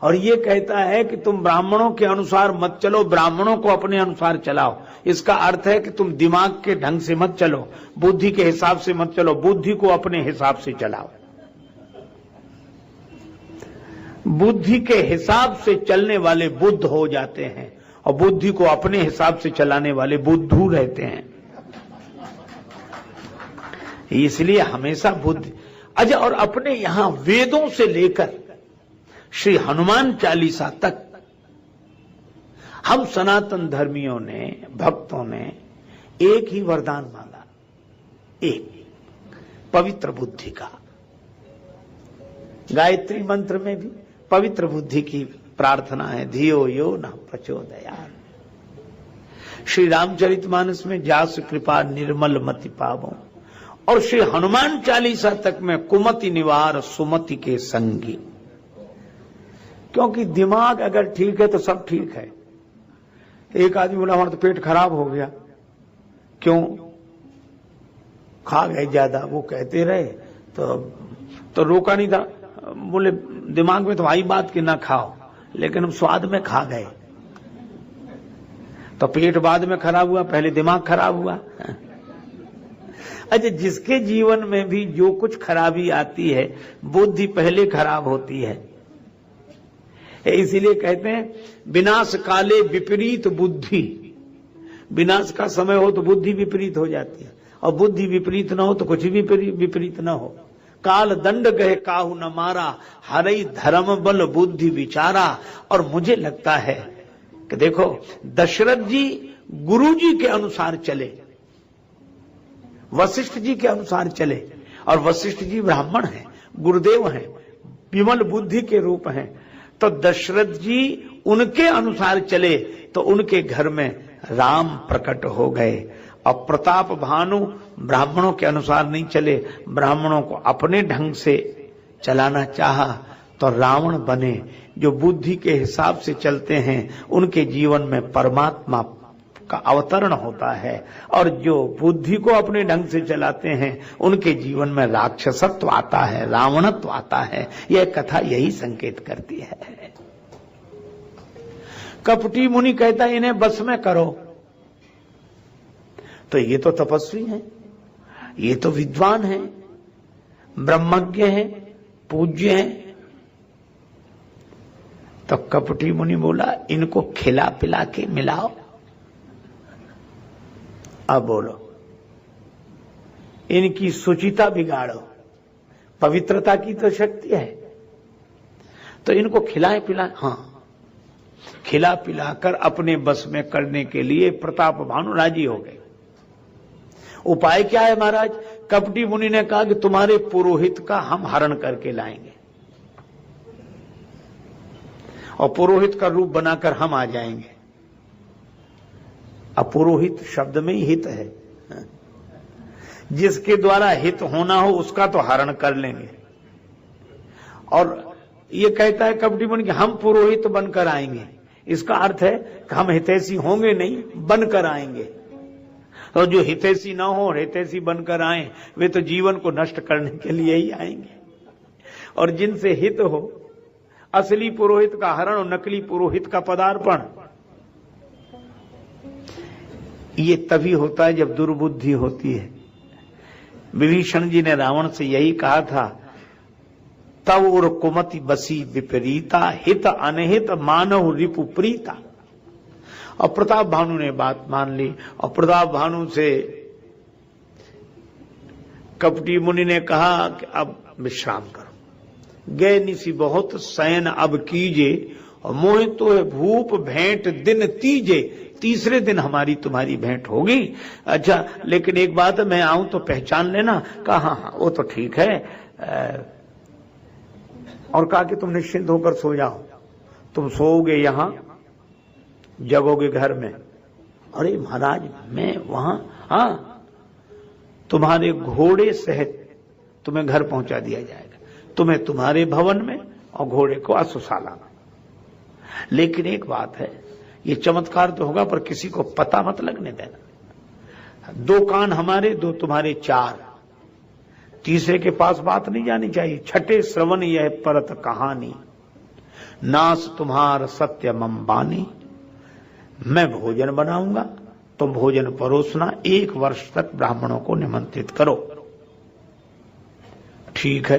और ये कहता है कि तुम ब्राह्मणों के अनुसार मत चलो, ब्राह्मणों को अपने अनुसार चलाओ। इसका अर्थ है कि तुम दिमाग के ढंग से मत चलो, बुद्धि के हिसाब से मत चलो, बुद्धि को अपने हिसाब से चलाओ। बुद्धि के हिसाब से चलने वाले बुद्ध हो जाते हैं और बुद्धि को अपने हिसाब से चलाने वाले बुद्धू रहते हैं। इसलिए हमेशा बुद्धि। अच्छा, और अपने यहां वेदों से लेकर श्री हनुमान चालीसा तक हम सनातन धर्मियों ने, भक्तों ने एक ही वरदान मांगा, एक पवित्र बुद्धि का। गायत्री मंत्र में भी पवित्र बुद्धि की प्रार्थना है, धियो यो न प्रचोदयात्। श्री रामचरितमानस में जास कृपा निर्मल मति पावो, और श्री हनुमान चालीसा तक में कुमति निवार सुमति के संगी। क्योंकि दिमाग अगर ठीक है तो सब ठीक है। एक आदमी बोला हमारा तो पेट खराब हो गया, क्यों? खा गए ज्यादा। वो कहते रहे तो रोका नहीं था। बोले दिमाग में तो आई बात कि ना खाओ, लेकिन हम स्वाद में खा गए, तो पेट बाद में खराब हुआ, पहले दिमाग खराब हुआ। अच्छा, जिसके जीवन में भी जो कुछ खराबी आती है, बुद्धि पहले खराब होती है। इसीलिए कहते हैं विनाश काले विपरीत बुद्धि। विनाश का समय हो तो बुद्धि विपरीत हो जाती है, और बुद्धि विपरीत न हो तो कुछ भी विपरीत न हो। काल दंड गए काहू न मारा, हरई धर्म बल बुद्धि विचारा। और मुझे लगता है कि देखो, दशरथ जी गुरु जी के अनुसार चले, वशिष्ठ जी के अनुसार चले, और वशिष्ठ जी ब्राह्मण हैं, गुरुदेव हैं, विमल बुद्धि के रूप हैं। तो दशरथ जी उनके अनुसार चले तो उनके घर में राम प्रकट हो गए। और प्रताप भानु ब्राह्मणों के अनुसार नहीं चले, ब्राह्मणों को अपने ढंग से चलाना चाहा तो रावण बने। जो बुद्धि के हिसाब से चलते हैं उनके जीवन में परमात्मा का अवतरण होता है, और जो बुद्धि को अपने ढंग से चलाते हैं उनके जीवन में राक्षसत्व आता है, रावणत्व आता है। यह कथा यही संकेत करती है। कपटी मुनि कहता है इन्हें बस में करो। तो ये तो तपस्वी हैं, ये तो विद्वान हैं, ब्रह्मज्ञ हैं, पूज्य हैं। तो कपटी मुनि बोला इनको खिला पिला के मिलाओ। अब बोलो, इनकी शुचिता बिगाड़ो। पवित्रता की तो शक्ति है, तो इनको खिलाए पिलाए। हाँ, खिला पिलाकर अपने बस में करने के लिए प्रताप भानु राजी हो गए। उपाय क्या है महाराज? कपटी मुनि ने कहा कि तुम्हारे पुरोहित का हम हरण करके लाएंगे, और पुरोहित का रूप बनाकर हम आ जाएंगे। अब पुरोहित शब्द में ही हित है, जिसके द्वारा हित होना हो उसका तो हरण कर लेंगे। और ये कहता है कपटी मुनि कि हम पुरोहित बनकर आएंगे। इसका अर्थ है कि हम हितैषी होंगे नहीं, बनकर आएंगे। और जो हितैषी ना हो, हितैषी बनकर आए, वे तो जीवन को नष्ट करने के लिए ही आएंगे। और जिनसे हित हो, असली पुरोहित का हरण और नकली पुरोहित का पदार्पण, ये तभी होता है जब दुर्बुद्धि होती है। विभीषण जी ने रावण से यही कहा था, तव और कुमति बसी विपरीता, हित अनहित मानव रिपु प्रीता। और प्रताप भानु ने बात मान ली, और प्रताप भानु से कपटी मुनि ने कहा कि अब विश्राम करो। गए निसी बहुत शयन अब कीजे, और मोह तो है भूप भेंट दिन तीजे। तीसरे दिन हमारी तुम्हारी भेंट होगी। अच्छा, लेकिन एक बात, मैं आऊं तो पहचान लेना। कहा हाँ वो तो ठीक है। और कहा कि तुम निश्चिंत होकर सो जाओ, तुम सोओगे यहां, जगोगे घर में। अरे महाराज मैं वहां, हाँ, तुम्हारे घोड़े सहित तुम्हें घर पहुंचा दिया जाएगा, तुम्हें तुम्हारे भवन में और घोड़े को अश्वशाला में। लेकिन एक बात है, ये चमत्कार तो होगा पर किसी को पता मत लगने देना। 2 कान हमारे, 2 तुम्हारे, 4, तीसरे के पास बात नहीं जानी चाहिए। छठे श्रवण यह परत कहानी, नास तुम्हार सत्य मम बानी। मैं भोजन बनाऊंगा, तुम भोजन परोसना, 1 वर्ष तक ब्राह्मणों को निमंत्रित करो। ठीक है।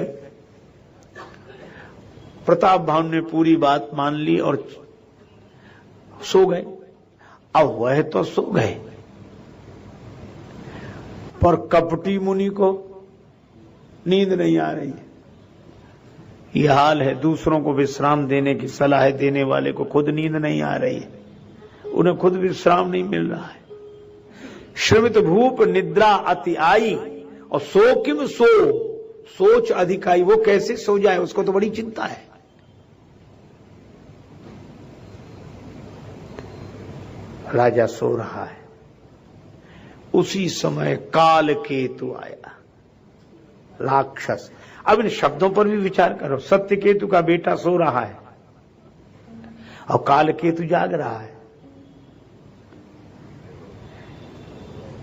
प्रताप भानु ने पूरी बात मान ली और सो गए। अब वह तो सो गए, पर कपटी मुनि को नींद नहीं आ रही है। यह हाल है, दूसरों को विश्राम देने की सलाह देने वाले को खुद नींद नहीं आ रही है, उन्हें खुद विश्राम नहीं मिल रहा है। श्रमित भूप निद्रा अति आई, और सो किम सो, सोच अधिक आई। वो कैसे सो जाए, उसको तो बड़ी चिंता है। राजा सो रहा है। उसी समय काल केतु आया, राक्षस। अब इन शब्दों पर भी विचार करो। सत्य केतु का बेटा सो रहा है और काल केतु जाग रहा है।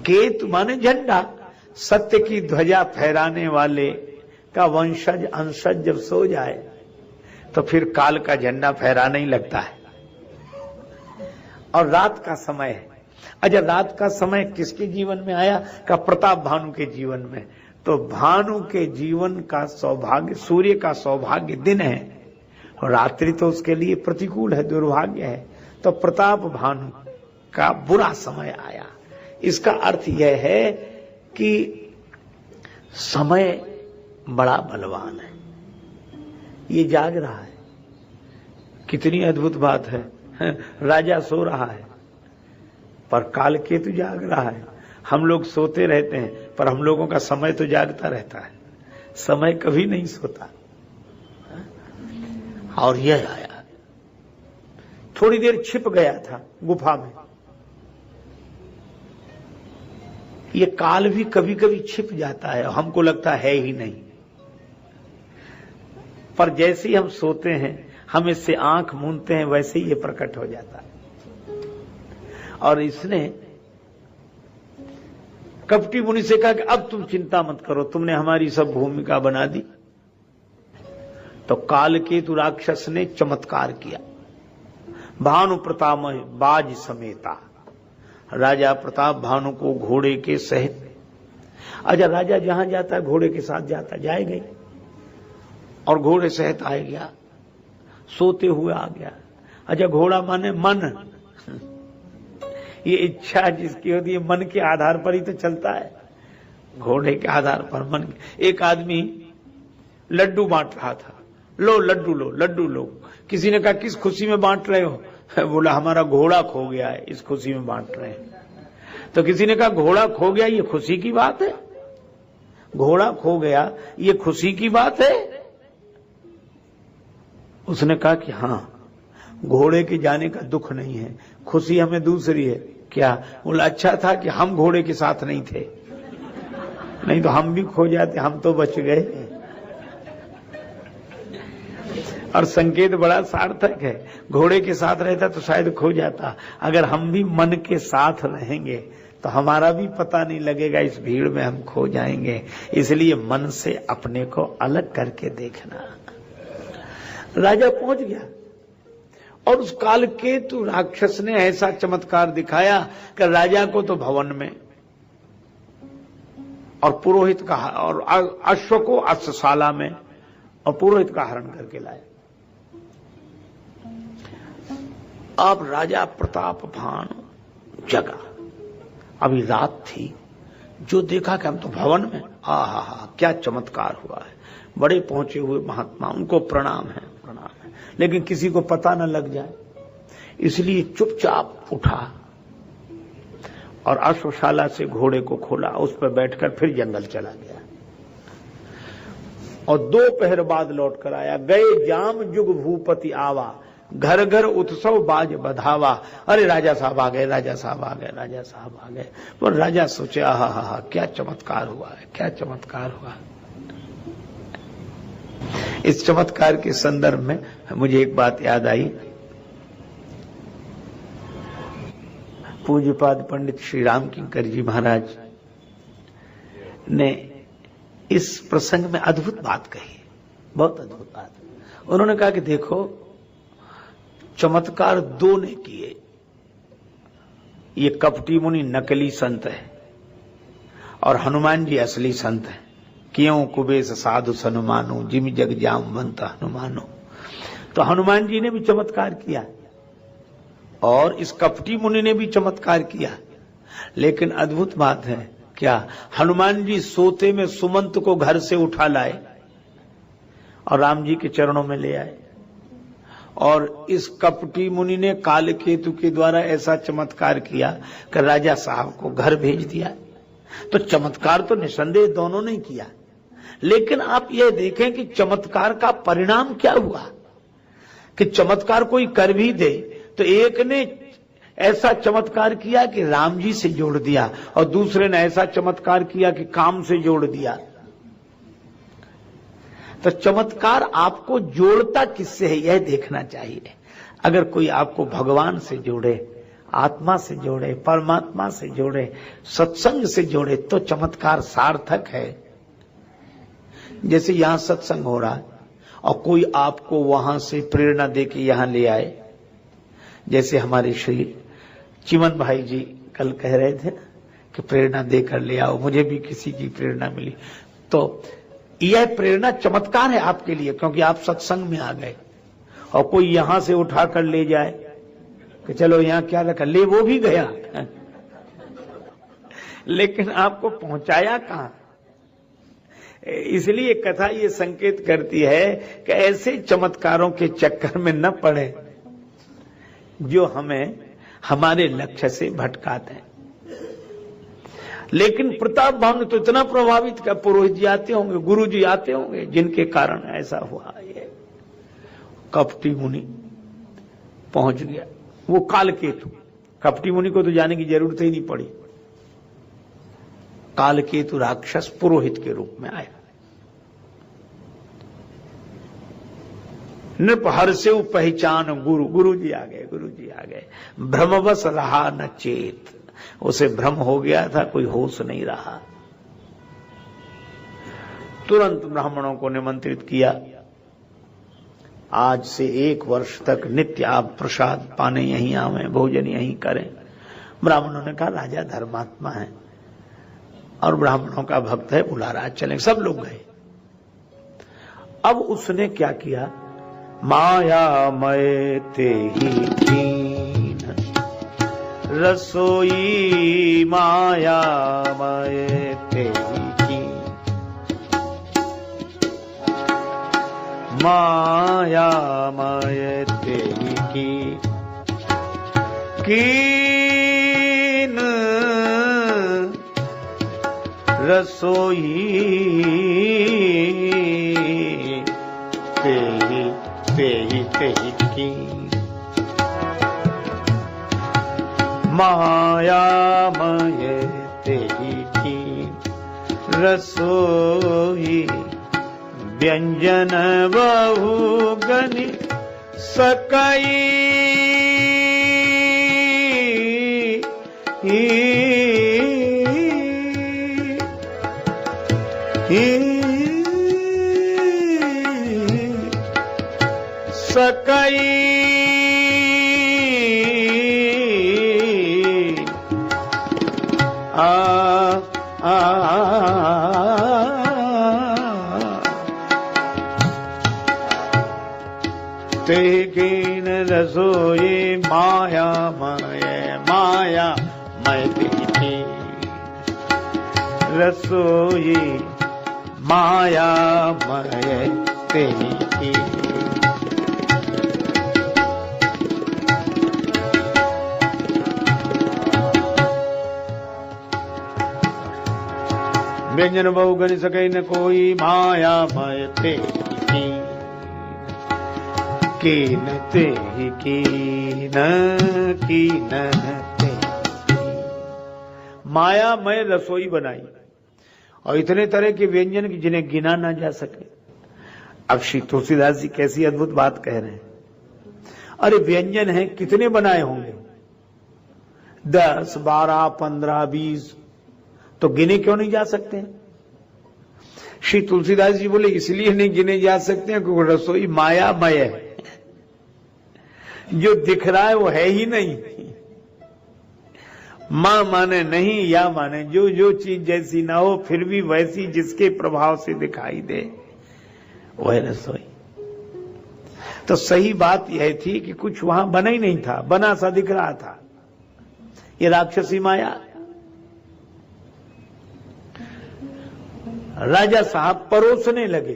केतु माने झंडा। सत्य की ध्वजा फहराने वाले का वंशज अंशज जब सो जाए तो फिर काल का झंडा फहराने ही लगता है। और रात का समय है। अच्छा, रात का समय किसके जीवन में आया? का प्रताप भानु के जीवन में। तो भानु के जीवन का सौभाग्य, सूर्य का सौभाग्य दिन है और रात्रि तो उसके लिए प्रतिकूल है, दुर्भाग्य है। तो प्रताप भानु का बुरा समय आया। इसका अर्थ यह है कि समय बड़ा बलवान है। ये जाग रहा है। कितनी अद्भुत बात है। राजा सो रहा है पर काल केतु जाग रहा है। हम लोग सोते रहते हैं पर हम लोगों का समय तो जागता रहता है। समय कभी नहीं सोता। और यह आया, थोड़ी देर छिप गया था गुफा में। ये काल भी कभी कभी छिप जाता है, हमको लगता है ही नहीं, पर जैसे ही हम सोते हैं, हम इससे आंख मूंदते हैं, वैसे ही ये प्रकट हो जाता है। और इसने कपटी मुनि से कहा कि अब तुम चिंता मत करो, तुमने हमारी सब भूमिका बना दी। तो काल केतु राक्षस ने चमत्कार किया। भानु प्रताप बाज समेता, राजा प्रताप भानु को घोड़े के सहित, अच्छा राजा जहां जाता है घोड़े के साथ जाता, जाए गए और घोड़े सहित आ गया, सोते हुए आ गया। अच्छा, घोड़ा माने मन। ये इच्छा जिसकी होती है मन के आधार पर ही तो चलता है, घोड़े के आधार पर मन। एक आदमी लड्डू बांट रहा था, लो लड्डू लो, लड्डू लो। किसी ने कहा किस खुशी में बांट रहे हो? बोला हमारा घोड़ा खो गया है, इस खुशी में बांट रहे हैं। तो किसी ने कहा घोड़ा खो गया, ये खुशी की बात है? घोड़ा खो गया, ये खुशी की बात है? उसने कहा कि हां, घोड़े के जाने का दुख नहीं है, खुशी हमें दूसरी है। क्या? बोला अच्छा था कि हम घोड़े के साथ नहीं थे, नहीं तो हम भी खो जाते, हम तो बच गए। और संकेत बड़ा सार्थक है, घोड़े के साथ रहता तो शायद खो जाता। अगर हम भी मन के साथ रहेंगे तो हमारा भी पता नहीं लगेगा, इस भीड़ में हम खो जाएंगे। इसलिए मन से अपने को अलग करके देखना। राजा पहुंच गया और उस काल केतु राक्षस ने ऐसा चमत्कार दिखाया कि राजा को तो भवन में और पुरोहित का, और अश्व को अश्वशाला में और पुरोहित का हरण करके लाया। अब राजा प्रताप भानु जगा। अभी रात थी, जो देखा कि हम तो भवन में, आहा क्या चमत्कार हुआ है। बड़े पहुंचे हुए महात्मा, उनको प्रणाम है, प्रणाम है, लेकिन किसी को पता न लग जाए, इसलिए चुपचाप उठा और अश्वशाला से घोड़े को खोला, उस पर बैठकर फिर जंगल चला गया और 2 पहर बाद लौट कर आया। गए जाम जुग भूपति आवा, घर घर उत्सव बाज बधावा। अरे राजा साहब आ गए, राजा साहब आ गए, राजा साहब आ गए। पर राजा सोचे आहा क्या चमत्कार हुआ है, क्या चमत्कार हुआ। इस चमत्कार के संदर्भ में मुझे एक बात याद आई। पूज्यपाद पंडित श्री राम किंकर जी महाराज ने इस प्रसंग में अद्भुत बात कही, बहुत अद्भुत बात। उन्होंने कहा कि देखो, चमत्कार 2 ने किए। ये कपटी मुनि नकली संत है और हनुमान जी असली संत है। क्यों कुबेश साधु सनुमानो, जिम जग जामवंत हनुमानो। तो हनुमान जी ने भी चमत्कार किया और इस कपटी मुनि ने भी चमत्कार किया। लेकिन अद्भुत बात है क्या, हनुमान जी सोते में सुमंत को घर से उठा लाए और राम जी के चरणों में ले आए, और इस कपटी मुनि ने काल केतु के द्वारा ऐसा चमत्कार किया कि राजा साहब को घर भेज दिया। तो चमत्कार तो निसंदेह दोनों ने किया, लेकिन आप यह देखें कि चमत्कार का परिणाम क्या हुआ। कि चमत्कार कोई कर भी दे तो एक ने ऐसा चमत्कार किया कि राम जी से जोड़ दिया, और दूसरे ने ऐसा चमत्कार किया कि काम से जोड़ दिया। तो चमत्कार आपको जोड़ता किससे है, यह देखना चाहिए। अगर कोई आपको भगवान से जोड़े, आत्मा से जोड़े, परमात्मा से जोड़े, सत्संग से जोड़े, तो चमत्कार सार्थक है। जैसे यहां सत्संग हो रहा है और कोई आपको वहां से प्रेरणा देके यहां ले आए, जैसे हमारे श्री चिमन भाई जी कल कह रहे थे कि प्रेरणा देकर ले आओ, मुझे भी किसी की प्रेरणा मिली, तो यह प्रेरणा चमत्कार है आपके लिए, क्योंकि आप सत्संग में आ गए। और कोई यहां से उठाकर ले जाए कि चलो यहां क्या रखा, ले वो भी गया लेकिन आपको पहुंचाया कहां। इसलिए कथा ये संकेत करती है कि ऐसे चमत्कारों के चक्कर में न पड़े जो हमें हमारे लक्ष्य से भटकाते हैं। लेकिन प्रताप भाव ने तो इतना प्रभावित किया, पुरोहित जी आते होंगे, गुरु जी आते होंगे, जिनके कारण ऐसा हुआ। ये कपटी मुनि पहुंच गया, वो कालकेतु। कपटी मुनि को तो जाने की जरूरत ही नहीं पड़ी। कालकेतु राक्षस पुरोहित के रूप में आया। नृप हर्षे पहचान गुरु, गुरु जी आ गए, गुरु जी आ गए। भ्रमवश रहा न चेत, उसे भ्रम हो गया था, कोई होश नहीं रहा। तुरंत ब्राह्मणों को निमंत्रित किया, आज से 1 वर्ष तक नित्य आप प्रसाद पाने यहीं आवे, भोजन यहीं करें। ब्राह्मणों ने कहा राजा धर्मात्मा है और ब्राह्मणों का भक्त है, बुला रहा, चलें। सब लोग गए। अब उसने क्या किया, माया मय ते ही कीन रसोई, माया मय ते ही कीन, माया मय ते ही कीन रसोई, तेही तेही तेही की माया मय तेही की रसोई, व्यंजन बहु गनि सकई, सकई ते कीन रसोई, माया मय, माया मय तेही रसोई, माया मय तेही। व्यंजन बहु गनि सकै न कोई, माया मय तेही कीन तेही कीन कीन तेही। मायामय रसोई बनाई और इतने तरह के व्यंजन की जिन्हें गिना ना जा सके। अब श्री तुलसीदास जी कैसी अद्भुत बात कह रहे हैं। अरे व्यंजन है, कितने बनाए होंगे, 10, 12, 15, 20, तो गिने क्यों नहीं जा सकते। श्री तुलसीदास जी बोले इसलिए नहीं गिने जा सकते हैं क्योंकि रसोई मायामय है, जो दिख रहा है वो है ही नहीं। मां माने नहीं, या माने जो जो चीज जैसी ना हो फिर भी वैसी जिसके प्रभाव से दिखाई दे, वह रसोई। तो सही बात यह थी कि कुछ वहां बना ही नहीं था, बना सा दिख रहा था। ये राक्षसी माया। राजा साहब परोसने लगे,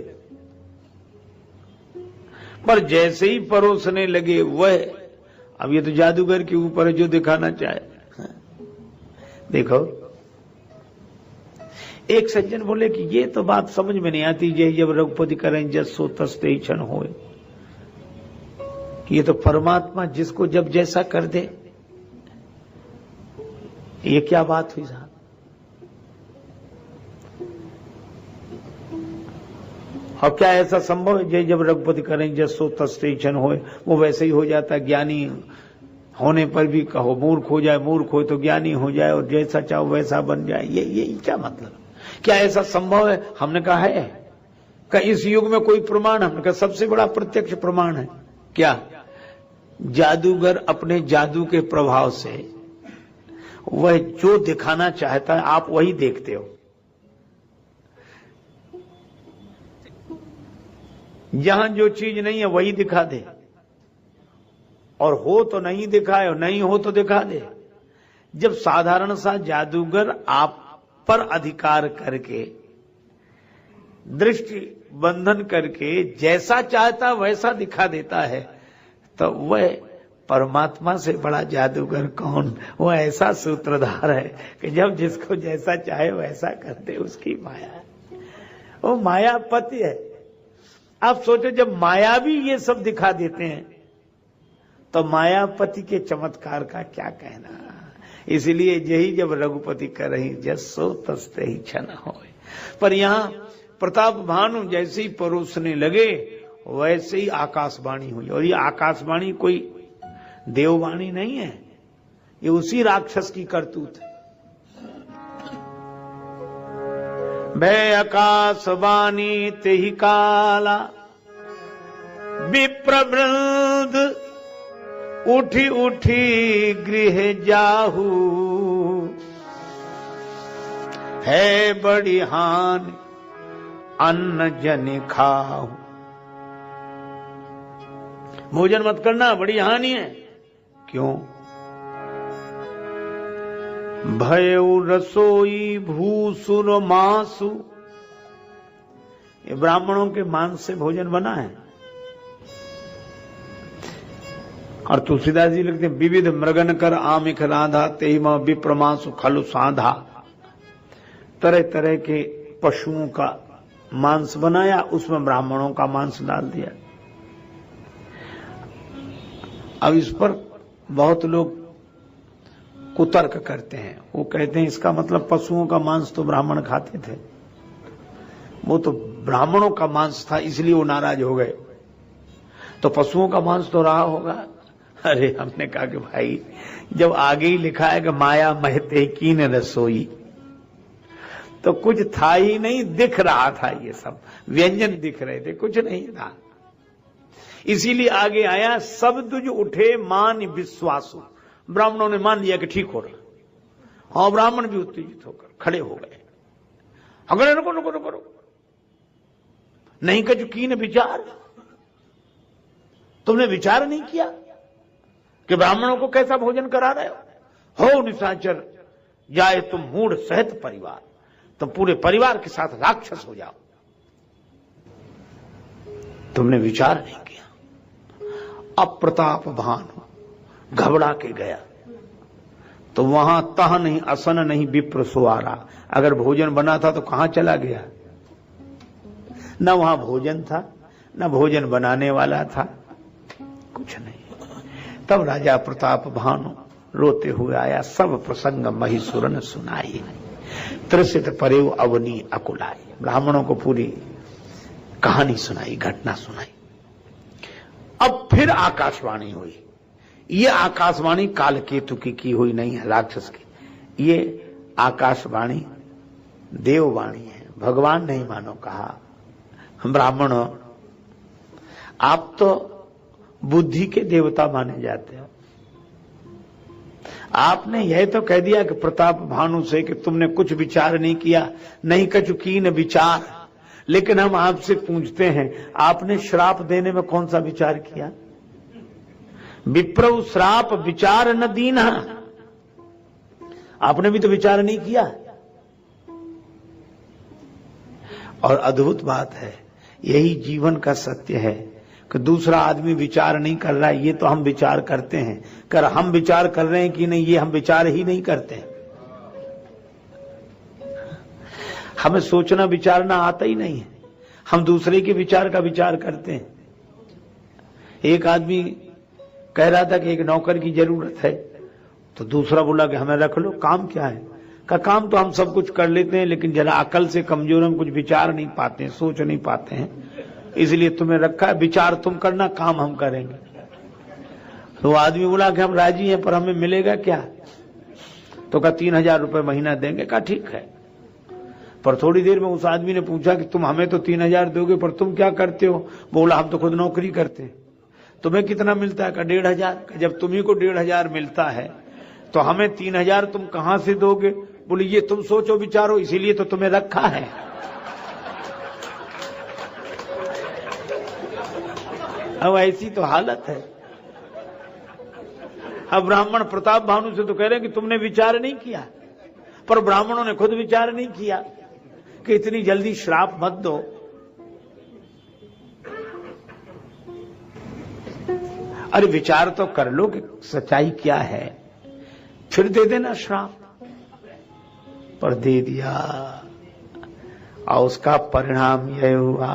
पर जैसे ही परोसने लगे वह, अब ये तो जादूगर के ऊपर है जो दिखाना चाहे। देखो, एक सज्जन बोले कि ये तो बात समझ में नहीं आती, जय जब रघुपति करें जस सो तस ते क्षण होए। ये तो परमात्मा जिसको जब जैसा कर दे, ये क्या बात हुई साहब? और क्या ऐसा संभव है जय जब रघुपति करें जसो तस्टेशन हो, वो वैसे ही हो जाता है? ज्ञानी होने पर भी कहो मूर्ख हो जाए, मूर्ख हो तो ज्ञानी हो जाए, और जैसा चाहो वैसा बन जाए। ये क्या मतलब? क्या ऐसा संभव है? हमने कहा है कि इस युग में कोई प्रमाण? हमने कहा सबसे बड़ा प्रत्यक्ष प्रमाण है। क्या? जादूगर अपने जादू के प्रभाव से वह जो दिखाना चाहता है आप वही देखते हो। जहां जो चीज नहीं है वही दिखा दे, और हो तो नहीं दिखाए और नहीं हो तो दिखा दे। जब साधारण सा जादूगर आप पर अधिकार करके, दृष्टि बंधन करके जैसा चाहता वैसा दिखा देता है, तो वह परमात्मा से बड़ा जादूगर कौन? वो ऐसा सूत्रधार है कि जब जिसको जैसा चाहे वैसा कर दे, उसकी माया है। वो मायापति है। आप सोचो, जब माया भी ये सब दिखा देते हैं तो मायापति के चमत्कार का क्या कहना। इसलिए यही जब रघुपति कर रही जसो तस्ते ही क्षण होए। पर यहां प्रताप भानु जैसे ही परोसने लगे वैसे ही आकाशवाणी हुई। और ये आकाशवाणी कोई देववाणी नहीं है, ये उसी राक्षस की करतूत है। भय आकाशवाणी तेहि काला, विप्रवृंद उठी उठी गृह जाहू, है बड़ी हानि अन्न जन खाहू। भोजन मत करना, बड़ी हानि है। क्यों? भयउ रसोई भूसुर मासु, ये ब्राह्मणों के मांस से भोजन बना है। और तुलसीदास जी लिखते हैं, विविध मृगन कर आमिख राधा तेहिमा विप्रमासु खलु साधा। तरह तरह के पशुओं का मांस बनाया, उसमें ब्राह्मणों का मांस डाल दिया। अब इस पर बहुत लोग कुतर्क करते हैं। वो कहते हैं इसका मतलब पशुओं का मांस तो ब्राह्मण खाते थे, वो तो ब्राह्मणों का मांस था इसलिए वो नाराज हो गए, तो पशुओं का मांस तो रहा होगा। अरे हमने कहा कि भाई जब आगे ही लिखा है कि माया महते कीन रसोई, तो कुछ था ही नहीं, दिख रहा था, ये सब व्यंजन दिख रहे थे, कुछ नहीं था। इसीलिए आगे आया सब दुज उठे मान विश्वासु। ब्राह्मणों ने मान लिया कि ठीक हो रहा। हाँ, ब्राह्मण भी उत्तेजित होकर खड़े हो गए। अगर रुको रुको रुको रुको, नहीं कछु कीन विचार, तुमने विचार नहीं किया कि ब्राह्मणों को कैसा भोजन करा रहे हो निशाचर जाए तुम मूढ़ सहित परिवार, तुम पूरे परिवार के साथ राक्षस हो जाओ। तुमने विचार नहीं किया। अब प्रताप भानु घबरा के गया, तो वहां तह नहीं असन नहीं विप्र सुआरा। अगर भोजन बना था तो कहां चला गया? न वहां भोजन था, न भोजन बनाने वाला था, कुछ नहीं। तब राजा प्रताप भानु रोते हुए आया, सब प्रसंग महिसुर ने सुनाई, त्रसित परेव अवनी अकुलाई। ब्राह्मणों को पूरी कहानी सुनाई, घटना सुनाई। अब फिर आकाशवाणी हुई। ये आकाशवाणी कालकेतु की हुई नहीं है, राक्षस की। ये आकाशवाणी देववाणी है, भगवान नहीं मानो कहा। ब्राह्मणों, आप तो बुद्धि के देवता माने जाते हो। आपने यह तो कह दिया कि प्रताप भानु से कि तुमने कुछ विचार नहीं किया, नहीं कछु कीन विचार। लेकिन हम आपसे पूछते हैं, आपने श्राप देने में कौन सा विचार किया? विप्रौ श्राप विचार न दीना, आपने भी तो विचार नहीं किया। और अद्भुत बात है, यही जीवन का सत्य है कि दूसरा आदमी विचार नहीं कर रहा है, ये तो हम विचार करते हैं। कर हम विचार कर रहे हैं कि नहीं, ये हम विचार ही नहीं करते हैं। हमें सोचना विचारना आता ही नहीं है, हम दूसरे के विचार का विचार करते हैं। एक आदमी कह रहा था कि एक नौकर की जरूरत है, तो दूसरा बोला कि हमें रख लो, काम क्या है? का काम तो हम सब कुछ कर लेते हैं, लेकिन जरा अकल से कमजोर, हम कुछ विचार नहीं पाते हैं, सोच नहीं पाते हैं, इसलिए तुम्हें रखा है, विचार तुम करना, काम हम करेंगे। तो आदमी बोला कि हम राजी हैं, पर हमें मिलेगा क्या? तो कहा 3,000 रुपए महीना देंगे। कहा ठीक है। पर थोड़ी देर में उस आदमी ने पूछा कि तुम हमें तो 3,000 दोगे, पर तुम क्या करते हो? बोला हम तो खुद नौकरी करते हैं। तुम्हें कितना मिलता है? कहा 1,500। जब तुम्ही को 1,500 मिलता है तो हमें 3,000 तुम कहां से दोगे? बोले ये तुम सोचो विचारो, इसीलिए तो तुम्हें रखा है। अब ऐसी तो हालत है। अब ब्राह्मण प्रताप भानु से तो कह रहे हैं कि तुमने विचार नहीं किया, पर ब्राह्मणों ने खुद विचार नहीं किया कि इतनी जल्दी श्राप मत दो। अरे विचार तो कर लो कि सच्चाई क्या है, फिर दे देना श्राप। पर दे दिया और उसका परिणाम यह हुआ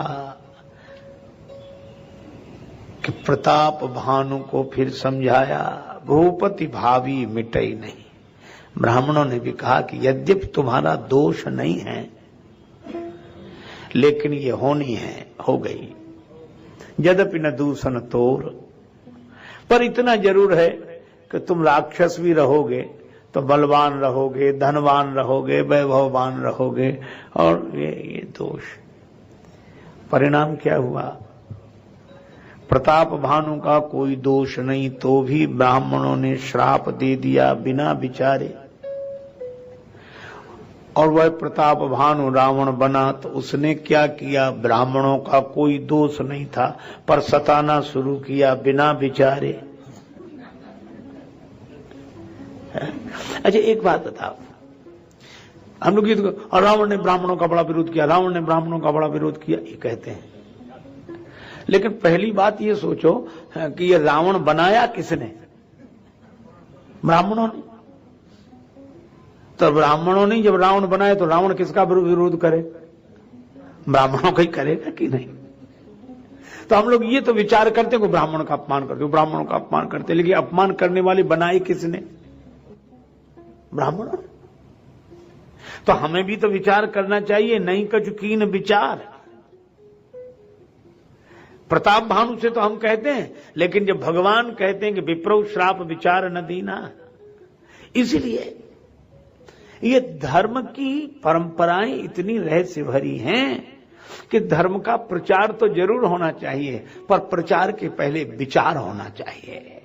कि प्रताप भानु को फिर समझाया, भूपति भावी मिटई नहीं। ब्राह्मणों ने भी कहा कि यद्यपि तुम्हारा दोष नहीं है, लेकिन ये होनी है, हो गई। यद्यपि न दूषण तोर, पर इतना जरूर है कि तुम राक्षस भी रहोगे तो बलवान रहोगे, धनवान रहोगे, वैभववान रहोगे, और ये दोष। परिणाम क्या हुआ? प्रताप भानु का कोई दोष नहीं, तो भी ब्राह्मणों ने श्राप दे दिया बिना विचारे। और वह प्रताप भानु रावण बना तो उसने क्या किया? ब्राह्मणों का कोई दोष नहीं था, पर सताना शुरू किया बिना विचारे। अच्छा एक बात बताओ, हम लोग ये तो, और रावण ने ब्राह्मणों का बड़ा विरोध किया, रावण ने ब्राह्मणों का बड़ा विरोध किया, ये कहते हैं। लेकिन पहली बात ये सोचो कि ये रावण बनाया किसने? ब्राह्मणों ने। तो ब्राह्मणों ने जब रावण बनाए तो रावण किसका विरोध करे? ब्राह्मणों का ही करेगा कि नहीं? तो हम लोग ये तो विचार करते हैं कि ब्राह्मण का अपमान करते हो, ब्राह्मणों का अपमान करते, लेकिन अपमान करने वाले बनाए किसने? ब्राह्मणों। तो हमें भी तो विचार करना चाहिए, नहीं कचुकीन विचार। प्रताप भानु से तो हम कहते हैं, लेकिन जब भगवान कहते हैं कि विप्रो श्राप विचार न दीना, इसलिए ये धर्म की परंपराएं इतनी रहस्य भरी हैं कि धर्म का प्रचार तो जरूर होना चाहिए, पर प्रचार के पहले विचार होना चाहिए।